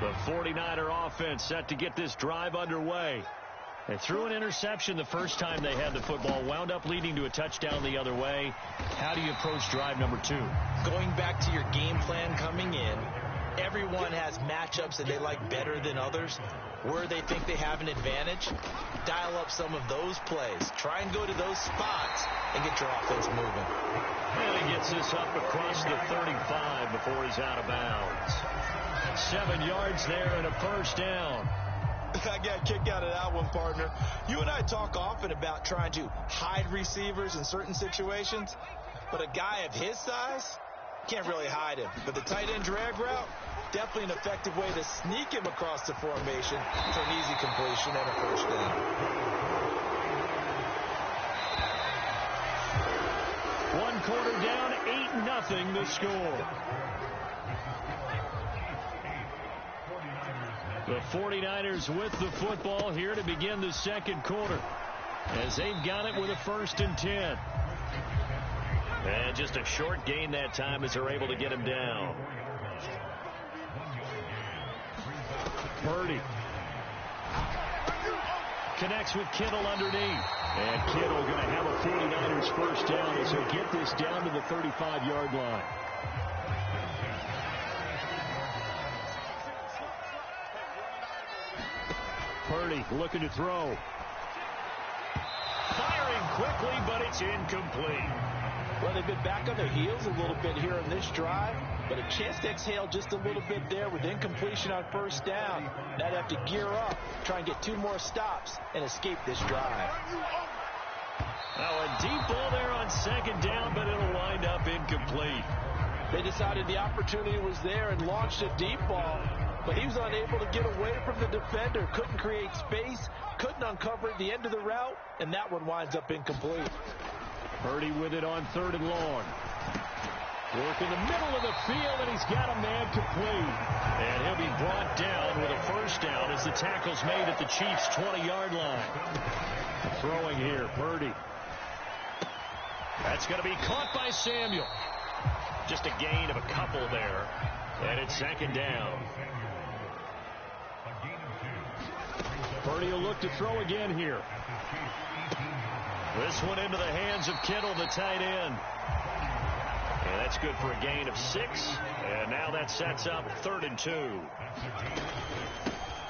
The 49er offense set to get this drive underway. They threw an interception the first time they had the football, wound up leading to a touchdown the other way. How do you approach drive number 2? Going back to your game plan coming in, everyone has matchups that they like better than others. Where they think they have an advantage, dial up some of those plays. Try and go to those spots and get your offense moving. And he gets this up across the 35 before he's out of bounds. 7 yards there and a 1st down. I got a kick out of that one, partner. You and I talk often about trying to hide receivers in certain situations, but a guy of his size can't really hide him. But the tight end drag route, definitely an effective way to sneak him across the formation for an easy completion and a 1st down. 1 quarter down, 8-0 the score. The 49ers with the football here to begin the 2nd quarter, as they've got it with a 1st and 10. And just a short gain that time as they're able to get him down. Purdy connects with Kittle underneath. And Kittle going to have a 49ers 1st down as he'll get this down to the 35-yard line. Purdy looking to throw. Firing quickly, but it's incomplete. Well, they've been back on their heels a little bit here in this drive, but a chance to exhale just a little bit there with incompletion on 1st down. Now they have to gear up, try and get 2 more stops, and escape this drive. Now a deep ball there on 2nd down, but it'll wind up incomplete. They decided the opportunity was there and launched a deep ball, but he was unable to get away from the defender, couldn't create space, couldn't uncover the end of the route, and that one winds up incomplete. Purdy with it on 3rd and long. Work in the middle of the field, and he's got a man complete. And he'll be brought down with a 1st down as the tackle's made at the Chiefs' 20-yard line. Throwing here, Purdy. That's going to be caught by Samuel. Just a gain of a couple there. And it's second down. Purdy will look to throw again here. This one into the hands of Kittle, the tight end. And that's good for a gain of 6. And now that sets up 3rd and 2.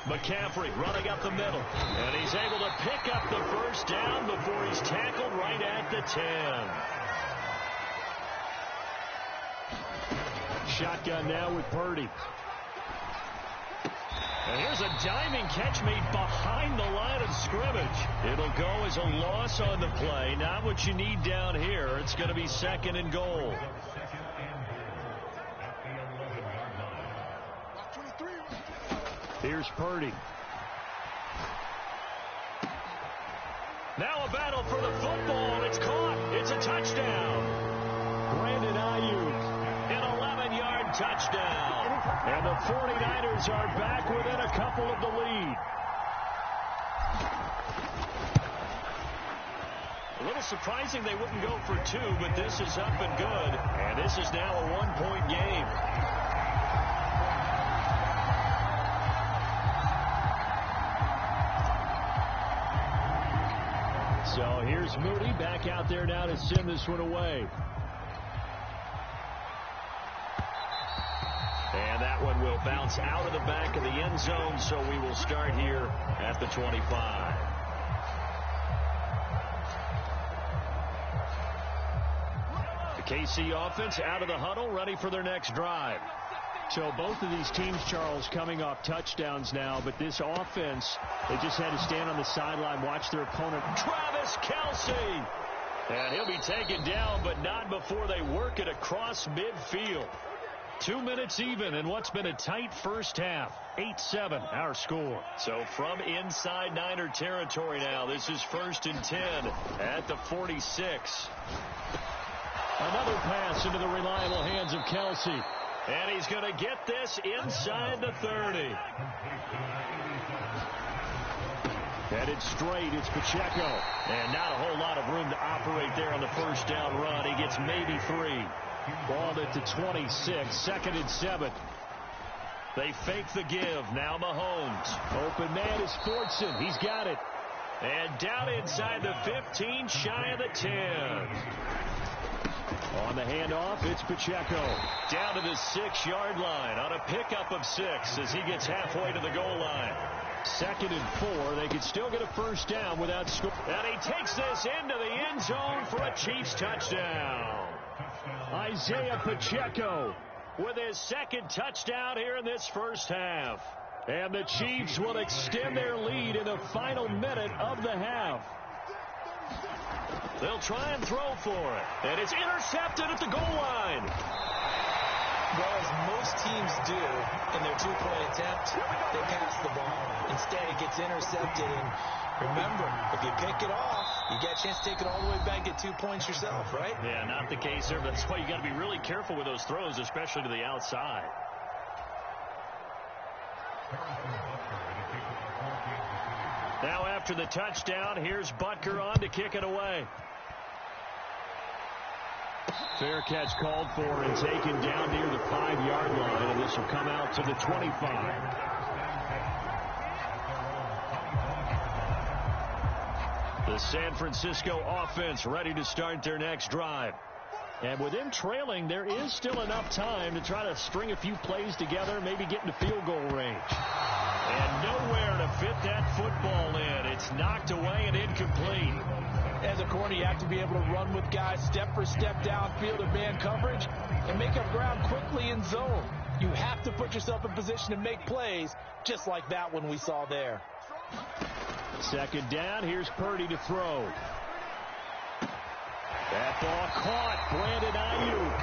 McCaffrey running up the middle. And he's able to pick up the first down before he's tackled right at the 10. Shotgun now with Purdy. And here's a diving catch made behind the line of scrimmage. It'll go as a loss on the play. Not what you need down here. It's going to be 2nd and goal. Here's Purdy. Now a battle for the football. It's caught. It's a touchdown. Brandon Ayuk. An 11-yard touchdown. And the 49ers are back within a couple of the lead. A little surprising they wouldn't go for 2, but this is up and good. And this is now a 1-point game. So here's Moody back out there now to send this one away. And that one will bounce out of the back of the end zone, so we will start here at the 25. The KC offense out of the huddle, ready for their next drive. So both of these teams, Charles, coming off touchdowns now, but this offense, they just had to stand on the sideline, watch their opponent. Travis Kelce! And he'll be taken down, but not before they work it across midfield. 2 minutes even in what's been a tight first half. 8-7, our score. So from inside Niner territory now, this is 1st and 10 at the 46. Another pass into the reliable hands of Kelce. And he's going to get this inside the 30. Headed straight, it's Pacheco. And not a whole lot of room to operate there on the first down run. He gets maybe 3. Balled at the 26, 2nd and 7. They fake the give. Now Mahomes. Open man is Fortson. He's got it. And down inside the 15, shy of the 10. On the handoff, it's Pacheco. Down to the 6-yard line on a pickup of 6 as he gets halfway to the goal line. 2nd and 4. They could still get a first down without score. And he takes this into the end zone for a Chiefs touchdown. Isaiah Pacheco with his 2nd touchdown here in this first half. And the Chiefs will extend their lead in the final minute of the half. They'll try and throw for it. And it's intercepted at the goal line. Well, as most teams do in their 2-point attempt, they pass the ball. Instead, it gets intercepted. And remember, if you pick it off, you get a chance to take it all the way back, get 2 points yourself, right? Yeah, not the case there. That's why you got to be really careful with those throws, especially to the outside. Now after the touchdown, here's Butker on to kick it away. Fair catch called for and taken down near the 5-yard line, and this will come out to the 25. The San Francisco offense ready to start their next drive. And with them trailing, there is still enough time to try to string a few plays together, maybe get into field goal range. And nowhere to fit that football in. It's knocked away and incomplete. As a corner, you have to be able to run with guys step for step downfield in man coverage and make up ground quickly in zone. You have to put yourself in position to make plays just like that one we saw there. 2nd down, here's Purdy to throw. That ball caught. Brandon Ayuk.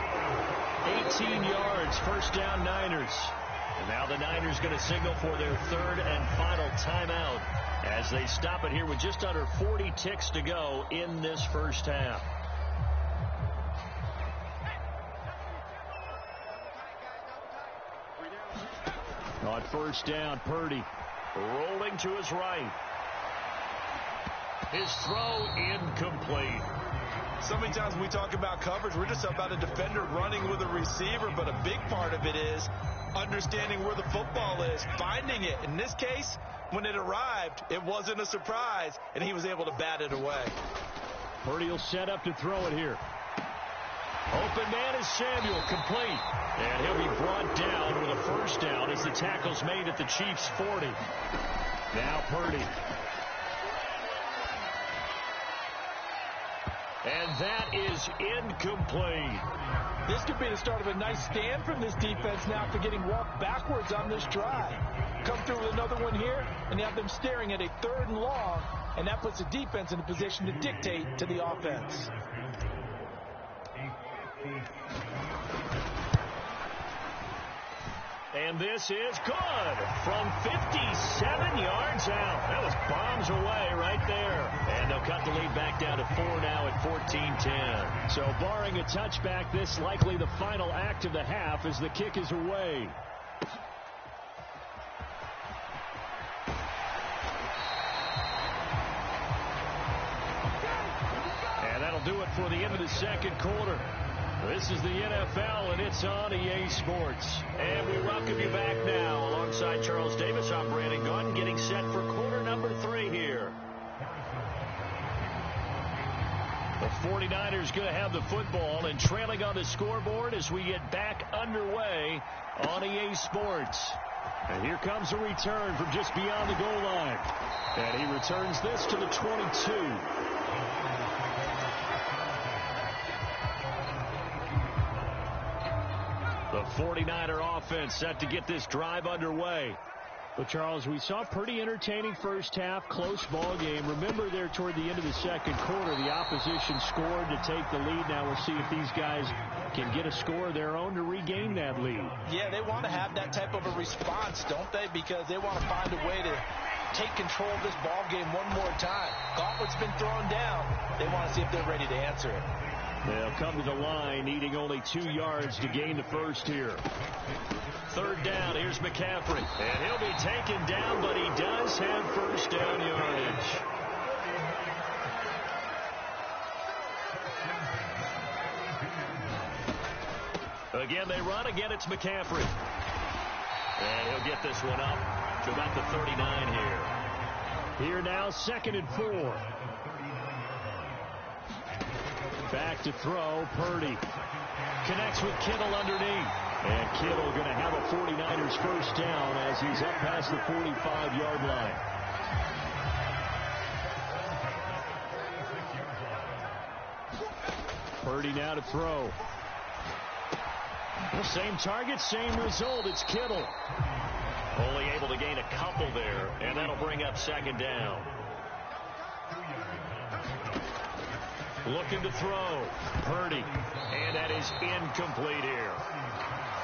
18 yards, first down Niners. And now the Niners going to signal for their 3rd and final timeout as they stop it here with just under 40 ticks to go in this first half. On first down, Purdy rolling to his right. His throw incomplete. So many times when we talk about coverage, we're just about a defender running with a receiver, but a big part of it is understanding where the football is, finding it. In this case, when it arrived, it wasn't a surprise, and he was able to bat it away. Purdy will set up to throw it here. Open man is Samuel, complete. And he'll be brought down with a first down as the tackle's made at the Chiefs' 40. Now Purdy. And that is incomplete. This could be the start of a nice stand from this defense now after getting walked backwards on this drive. Come through with another one here, and you have them staring at a 3rd and long, and that puts the defense in a position to dictate to the offense. And this is good from 57 yards out. That was bombs away right there. And they'll cut the lead back down to 4 now at 14-10. So barring a touchback, this likely the final act of the half as the kick is away. And that'll do it for the end of the second quarter. This is the NFL, and it's on EA Sports. And we welcome you back now. Alongside Charles Davis, I'm Brandon Gaudin, getting set for quarter number 3 here. The 49ers going to have the football and trailing on the scoreboard as we get back underway on EA Sports. And here comes a return from just beyond the goal line. And he returns this to the 22. The 49er offense set to get this drive underway. Well, Charles, we saw a pretty entertaining first half, close ball game. Remember there toward the end of the second quarter, the opposition scored to take the lead. Now we'll see if these guys can get a score of their own to regain that lead. Yeah, they want to have that type of a response, don't they? Because they want to find a way to take control of this ball game one more time. Gauntlet's been thrown down. They want to see if they're ready to answer it. They'll come to the line, needing only 2 yards to gain the first here. 3rd down, here's McCaffrey. And he'll be taken down, but he does have first down yardage. Again, they run. Again, it's McCaffrey. And he'll get this one up to about the 39 here. Here now, 2nd and 4. Back to throw, Purdy. Connects with Kittle underneath. And Kittle going to have a 49ers first down as he's up past the 45-yard line. Purdy now to throw. The same target, same result. It's Kittle. Only able to gain a couple there, and that'll bring up 2nd down. Looking to throw. Purdy. And that is incomplete here.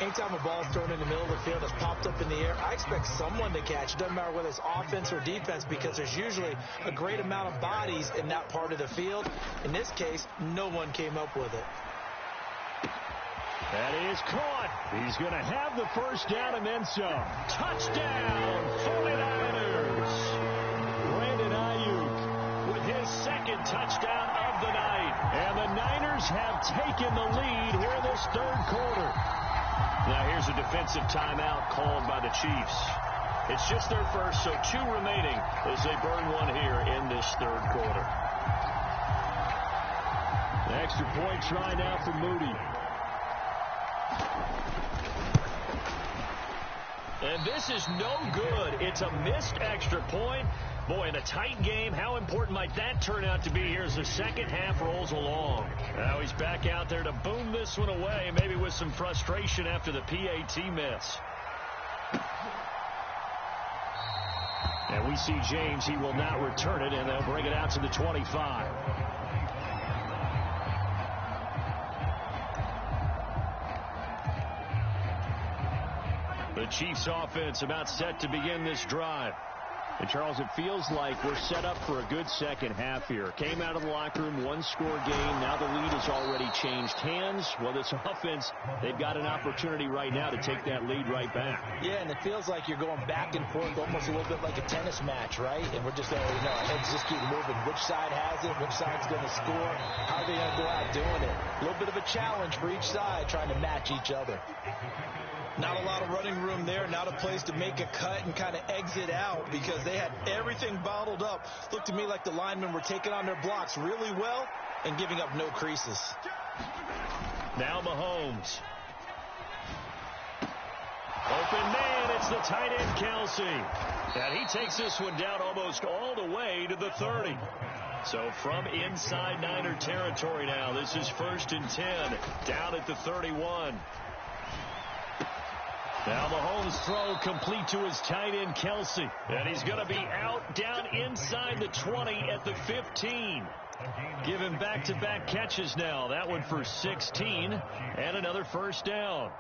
Anytime a ball is thrown in the middle of the field that's popped up in the air, I expect someone to catch. It doesn't matter whether it's offense or defense because there's usually a great amount of bodies in that part of the field. In this case, no one came up with it. That is caught. He's going to have the first down and then some. Touchdown, 49ers. Brandon Ayuk with his 2nd touchdown of the night. And the Niners have taken the lead here in this 3rd quarter. Now here's a defensive timeout called by the Chiefs. It's just their first, so 2 remaining as they burn one here in this 3rd quarter. The extra point try now for Moody. And this is no good. It's a missed extra point. Boy, in a tight game, how important might that turn out to be here as the second half rolls along? Now he's back out there to boom this one away, maybe with some frustration after the PAT miss. And we see James. He will not return it, and they'll bring it out to the 25. The Chiefs offense about set to begin this drive. And, Charles, it feels like we're set up for a good second half here. Came out of the locker room, one-score game. Now the lead has already changed hands. Well, this offense, they've got an opportunity right now to take that lead right back. Yeah, and it feels like you're going back and forth almost a little bit like a tennis match, right? And we're just, our heads just keep moving. Which side has it? Which side's going to score? How are they going to go out doing it? A little bit of a challenge for each side trying to match each other. Not a lot of running room there. Not a place to make a cut and kind of exit out because they had everything bottled up. Looked to me like the linemen were taking on their blocks really well and giving up no creases. Now Mahomes. Open man, it's the tight end, Kelsey. And he takes this one down almost all the way to the 30. So from inside Niner territory now, this is 1st and 10, down at the 31. Now Mahomes' throw complete to his tight end, Kelsey. And he's going to be out down inside the 20 at the 15. Giving back-to-back catches now. That one for 16 and another first down.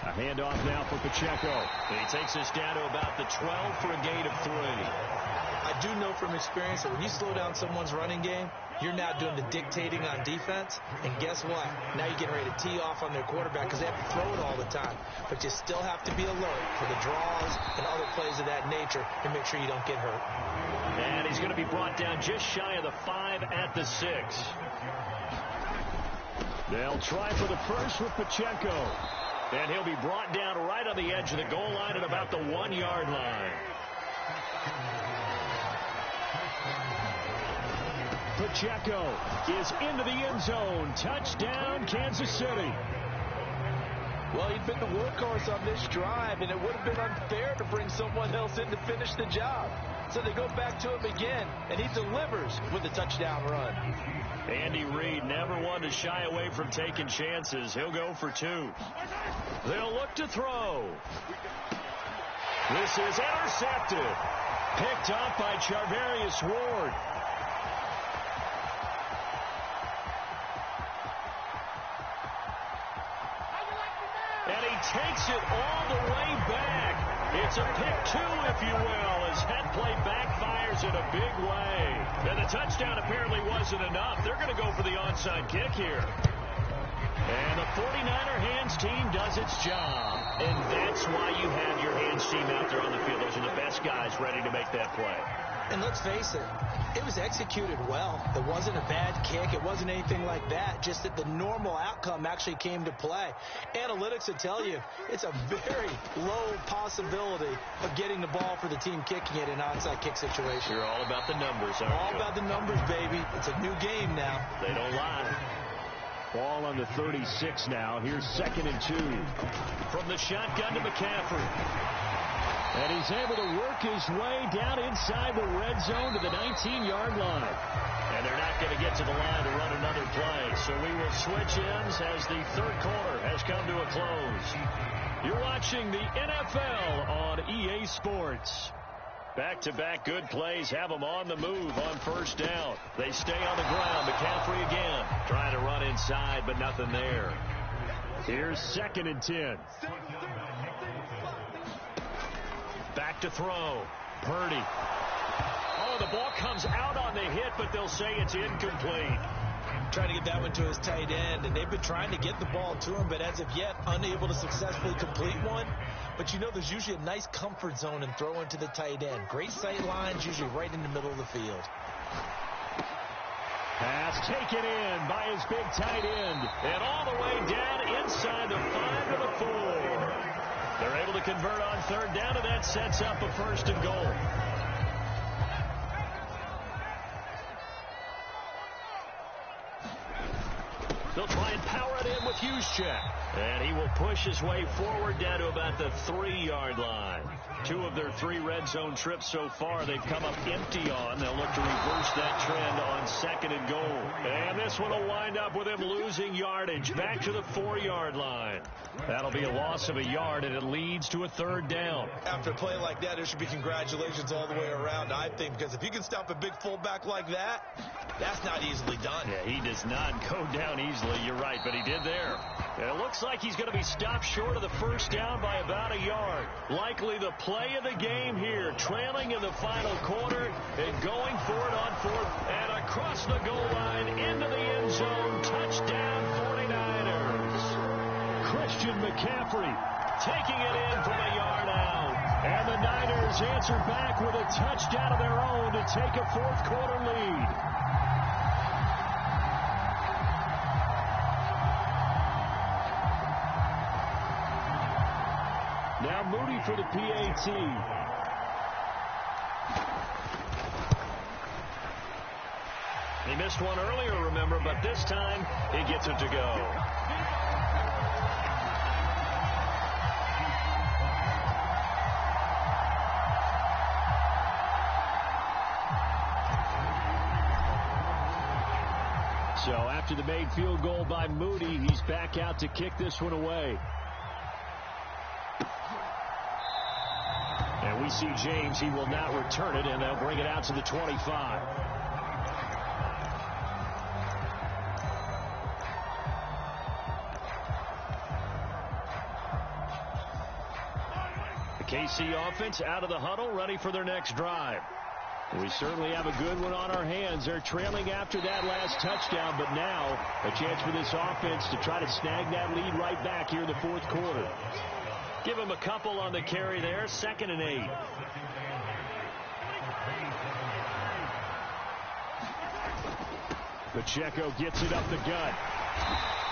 A handoff now for Pacheco. And he takes us down to about the 12 for a gain of 3. I do know from experience that when you slow down someone's running game, you're now doing the dictating on defense. And guess what? Now you're getting ready to tee off on their quarterback because they have to throw it all the time. But you still have to be alert for the draws and other plays of that nature and make sure you don't get hurt. And he's going to be brought down just shy of the 5 at the 6. They'll try for the first with Pacheco. And he'll be brought down right on the edge of the goal line at about the 1-yard line. Pacheco is into the end zone. Touchdown, Kansas City. Well, he'd been the workhorse on this drive, and it would have been unfair to bring someone else in to finish the job. So they go back to him again, and he delivers with a touchdown run. Andy Reid never one to shy away from taking chances. He'll go for 2. They'll look to throw. This is intercepted. Picked up by Charvarius Ward. And he takes it all the way back. It's a pick 2, if you will, as head play backfires in a big way. And the touchdown apparently wasn't enough. They're going to go for the onside kick here. And the 49er hands team does its job. And that's why you have your hands team out there on the field. Those are the best guys ready to make that play. And let's face it, it was executed well. It wasn't a bad kick. It wasn't anything like that. Just that the normal outcome actually came to play. Analytics will tell you it's a very low possibility of getting the ball for the team kicking it in an onside kick situation. You're all about the numbers, aren't you? All about the numbers, baby. It's a new game now. They don't lie. Ball on the 36 now. Here's 2nd and 2. From the shotgun to McCaffrey. And he's able to work his way down inside the red zone to the 19-yard line. And they're not going to get to the line to run another play. So we will switch ends as the third quarter has come to a close. You're watching the NFL on EA Sports. Back-to-back good plays have them on the move on first down. They stay on the ground. McCaffrey again trying to run inside, but nothing there. Here's 2nd and 10. Back to throw. Purdy. Oh, the ball comes out on the hit, but they'll say it's incomplete. Trying to get that one to his tight end, and they've been trying to get the ball to him, but as of yet, unable to successfully complete one. But you know there's usually a nice comfort zone in throwing to the tight end. Great sight lines, usually right in the middle of the field. Pass taken in by his big tight end, and all the way down inside the 5 to the 4. They're able to convert on third down, and that sets up a 1st and goal. They'll try and power it in with Juszczyk. And he will push his way forward down to about the 3-yard line. 2 of their 3 red zone trips so far they've come up empty on. They'll look to reverse that trend on 2nd and goal. And this one will wind up with him losing yardage back to the 4-yard line. That'll be a loss of a yard, and it leads to a 3rd down. After a play like that, there should be congratulations all the way around, I think, because if you can stop a big fullback like that, that's not easily done. Yeah, he does not go down easily. You're right, but he did there. And it looks like he's going to be stopped short of the first down by about a yard. Likely the play of the game here, trailing in the final quarter and going for it on fourth. And across the goal line into the end zone. Touchdown 49ers. Christian McCaffrey taking it in from a yard out. And the Niners answer back with a touchdown of their own to take a fourth quarter lead. Now Moody for the PAT. He missed one earlier, remember, but this time he gets it to go. So after the made field goal by Moody, he's back out to kick this one away. And we see James. He will not return it, and they'll bring it out to the 25. The KC offense out of the huddle, ready for their next drive. We certainly have a good one on our hands. They're trailing after that last touchdown, but now a chance for this offense to try to snag that lead right back here in the fourth quarter. Give him a couple on the carry there. 2nd and 8. Pacheco gets it up the gut.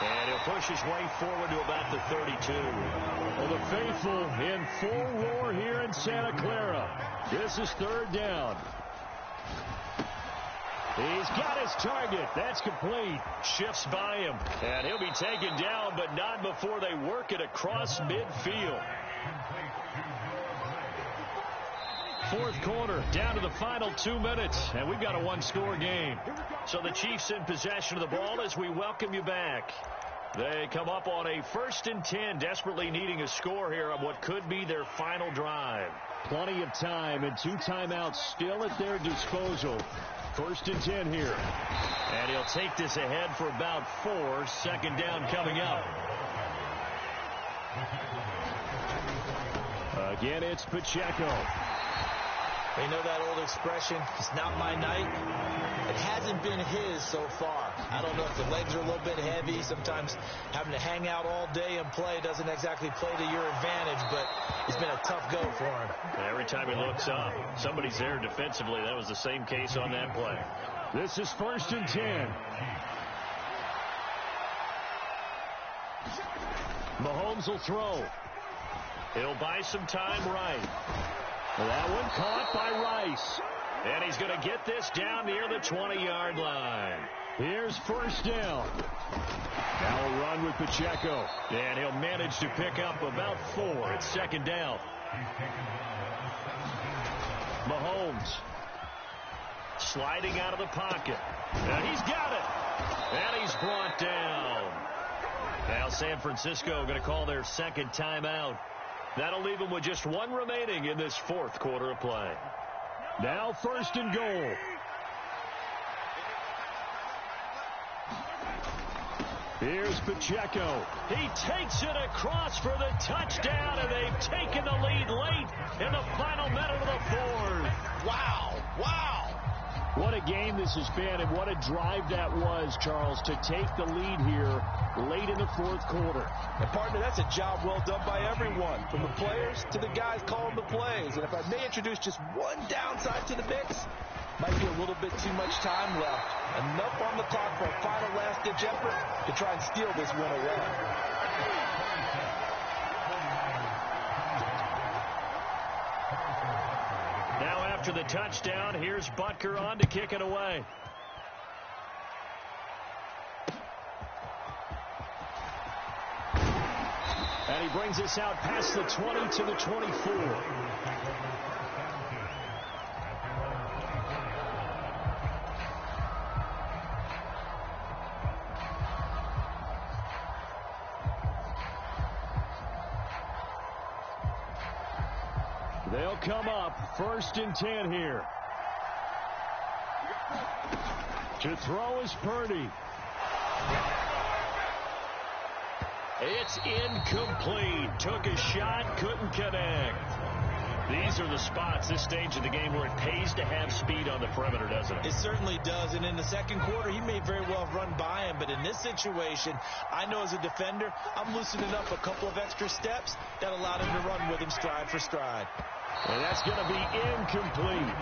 And he'll push his way forward to about the 32. Well, the faithful in full roar here in Santa Clara. This is 3rd down. He's got his target. That's complete. Shifts by him. And he'll be taken down, but not before they work it across midfield. Fourth quarter, down to the final 2 minutes, and we've got a one-score game. So the Chiefs in possession of the ball as we welcome you back. They come up on a 1st and 10, desperately needing a score here on what could be their final drive. Plenty of time and 2 timeouts still at their disposal. 1st and 10 here. And he'll take this ahead for about 4. 2nd down coming up. Again, it's Pacheco. You know that old expression, it's not my night. It hasn't been his so far. I don't know if the legs are a little bit heavy. Sometimes having to hang out all day and play doesn't exactly play to your advantage, but it's been a tough go for him. Every time he looks up, somebody's there defensively. That was the same case on that play. This is 1st and 10. Mahomes will throw. He'll buy some time right. That one caught by Rice. And he's going to get this down near the 20-yard line. Here's 1st down. Now a run with Pacheco. And he'll manage to pick up about 4. It's 2nd down. Mahomes sliding out of the pocket. And he's got it. And he's brought down. Now San Francisco going to call their 2nd timeout. That'll leave them with just 1 remaining in this 4th quarter of play. Now 1st and goal. Here's Pacheco. He takes it across for the touchdown, and they've taken the lead late in the final minute of the 4th. Wow, wow. What a game this has been, and what a drive that was, Charles, to take the lead here late in the 4th quarter. And partner, that's a job well done by everyone, from the players to the guys calling the plays. And if I may introduce just one downside to the mix, might be a little bit too much time left. Enough on the clock for a final last-ditch effort to try and steal this win away. Now after the touchdown, here's Butker on to kick it away. And he brings us out past the 20 to the 24. They'll come up 1st and 10 here. To throw is Purdy. It's incomplete. Took a shot, couldn't connect. These are the spots, this stage of the game, where it pays to have speed on the perimeter, doesn't it? It certainly does, and in the second quarter, he may very well have run by him, but in this situation, I know as a defender, I'm loosening up a couple of extra steps that allowed him to run with him stride for stride. And that's going to be incomplete.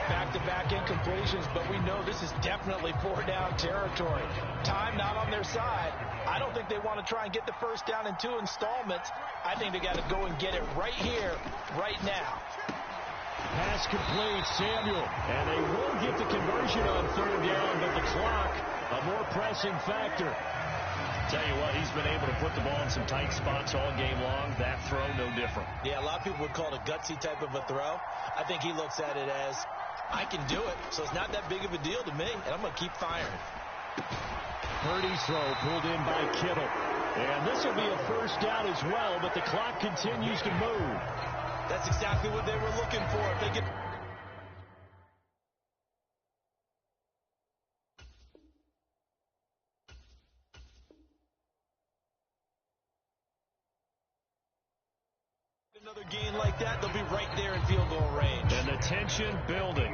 Back-to-back incompletions, but we know this is definitely four-down territory. Time not on their side. I don't think they want to try and get the first down in 2 installments. I think they got to go and get it right here, right now. Pass complete, Samuel. And they will get the conversion on 3rd down, but the clock, a more pressing factor. Tell you what, he's been able to put the ball in some tight spots all game long. That throw, no different. Yeah, a lot of people would call it a gutsy type of a throw. I think he looks at it as, I can do it, so it's not that big of a deal to me, and I'm going to keep firing. Purdy's throw pulled in by Kittle. And this will be a first down as well, but the clock continues to move. That's exactly what they were looking for. If they get... another gain like that, they'll be right there in field goal range. And the tension building.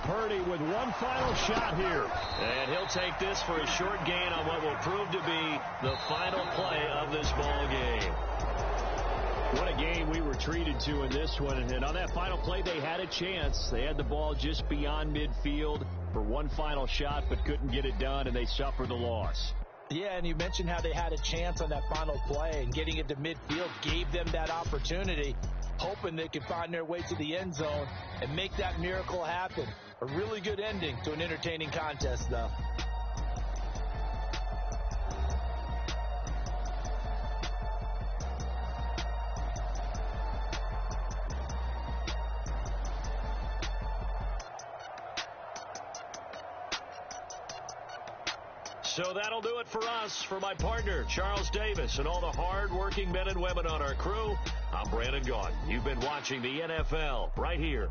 Purdy with one final shot here. And he'll take this for a short gain on what will prove to be the final play of this ball game. What a game we were treated to in this one. And on that final play, they had a chance. They had the ball just beyond midfield for one final shot, but couldn't get it done, and they suffered the loss. Yeah, and you mentioned how they had a chance on that final play, and getting it to midfield gave them that opportunity, hoping they could find their way to the end zone and make that miracle happen. A really good ending to an entertaining contest, though. So that'll do it for us. For my partner, Charles Davis, and all the hard-working men and women on our crew, I'm Brandon Gaudin. You've been watching the NFL right here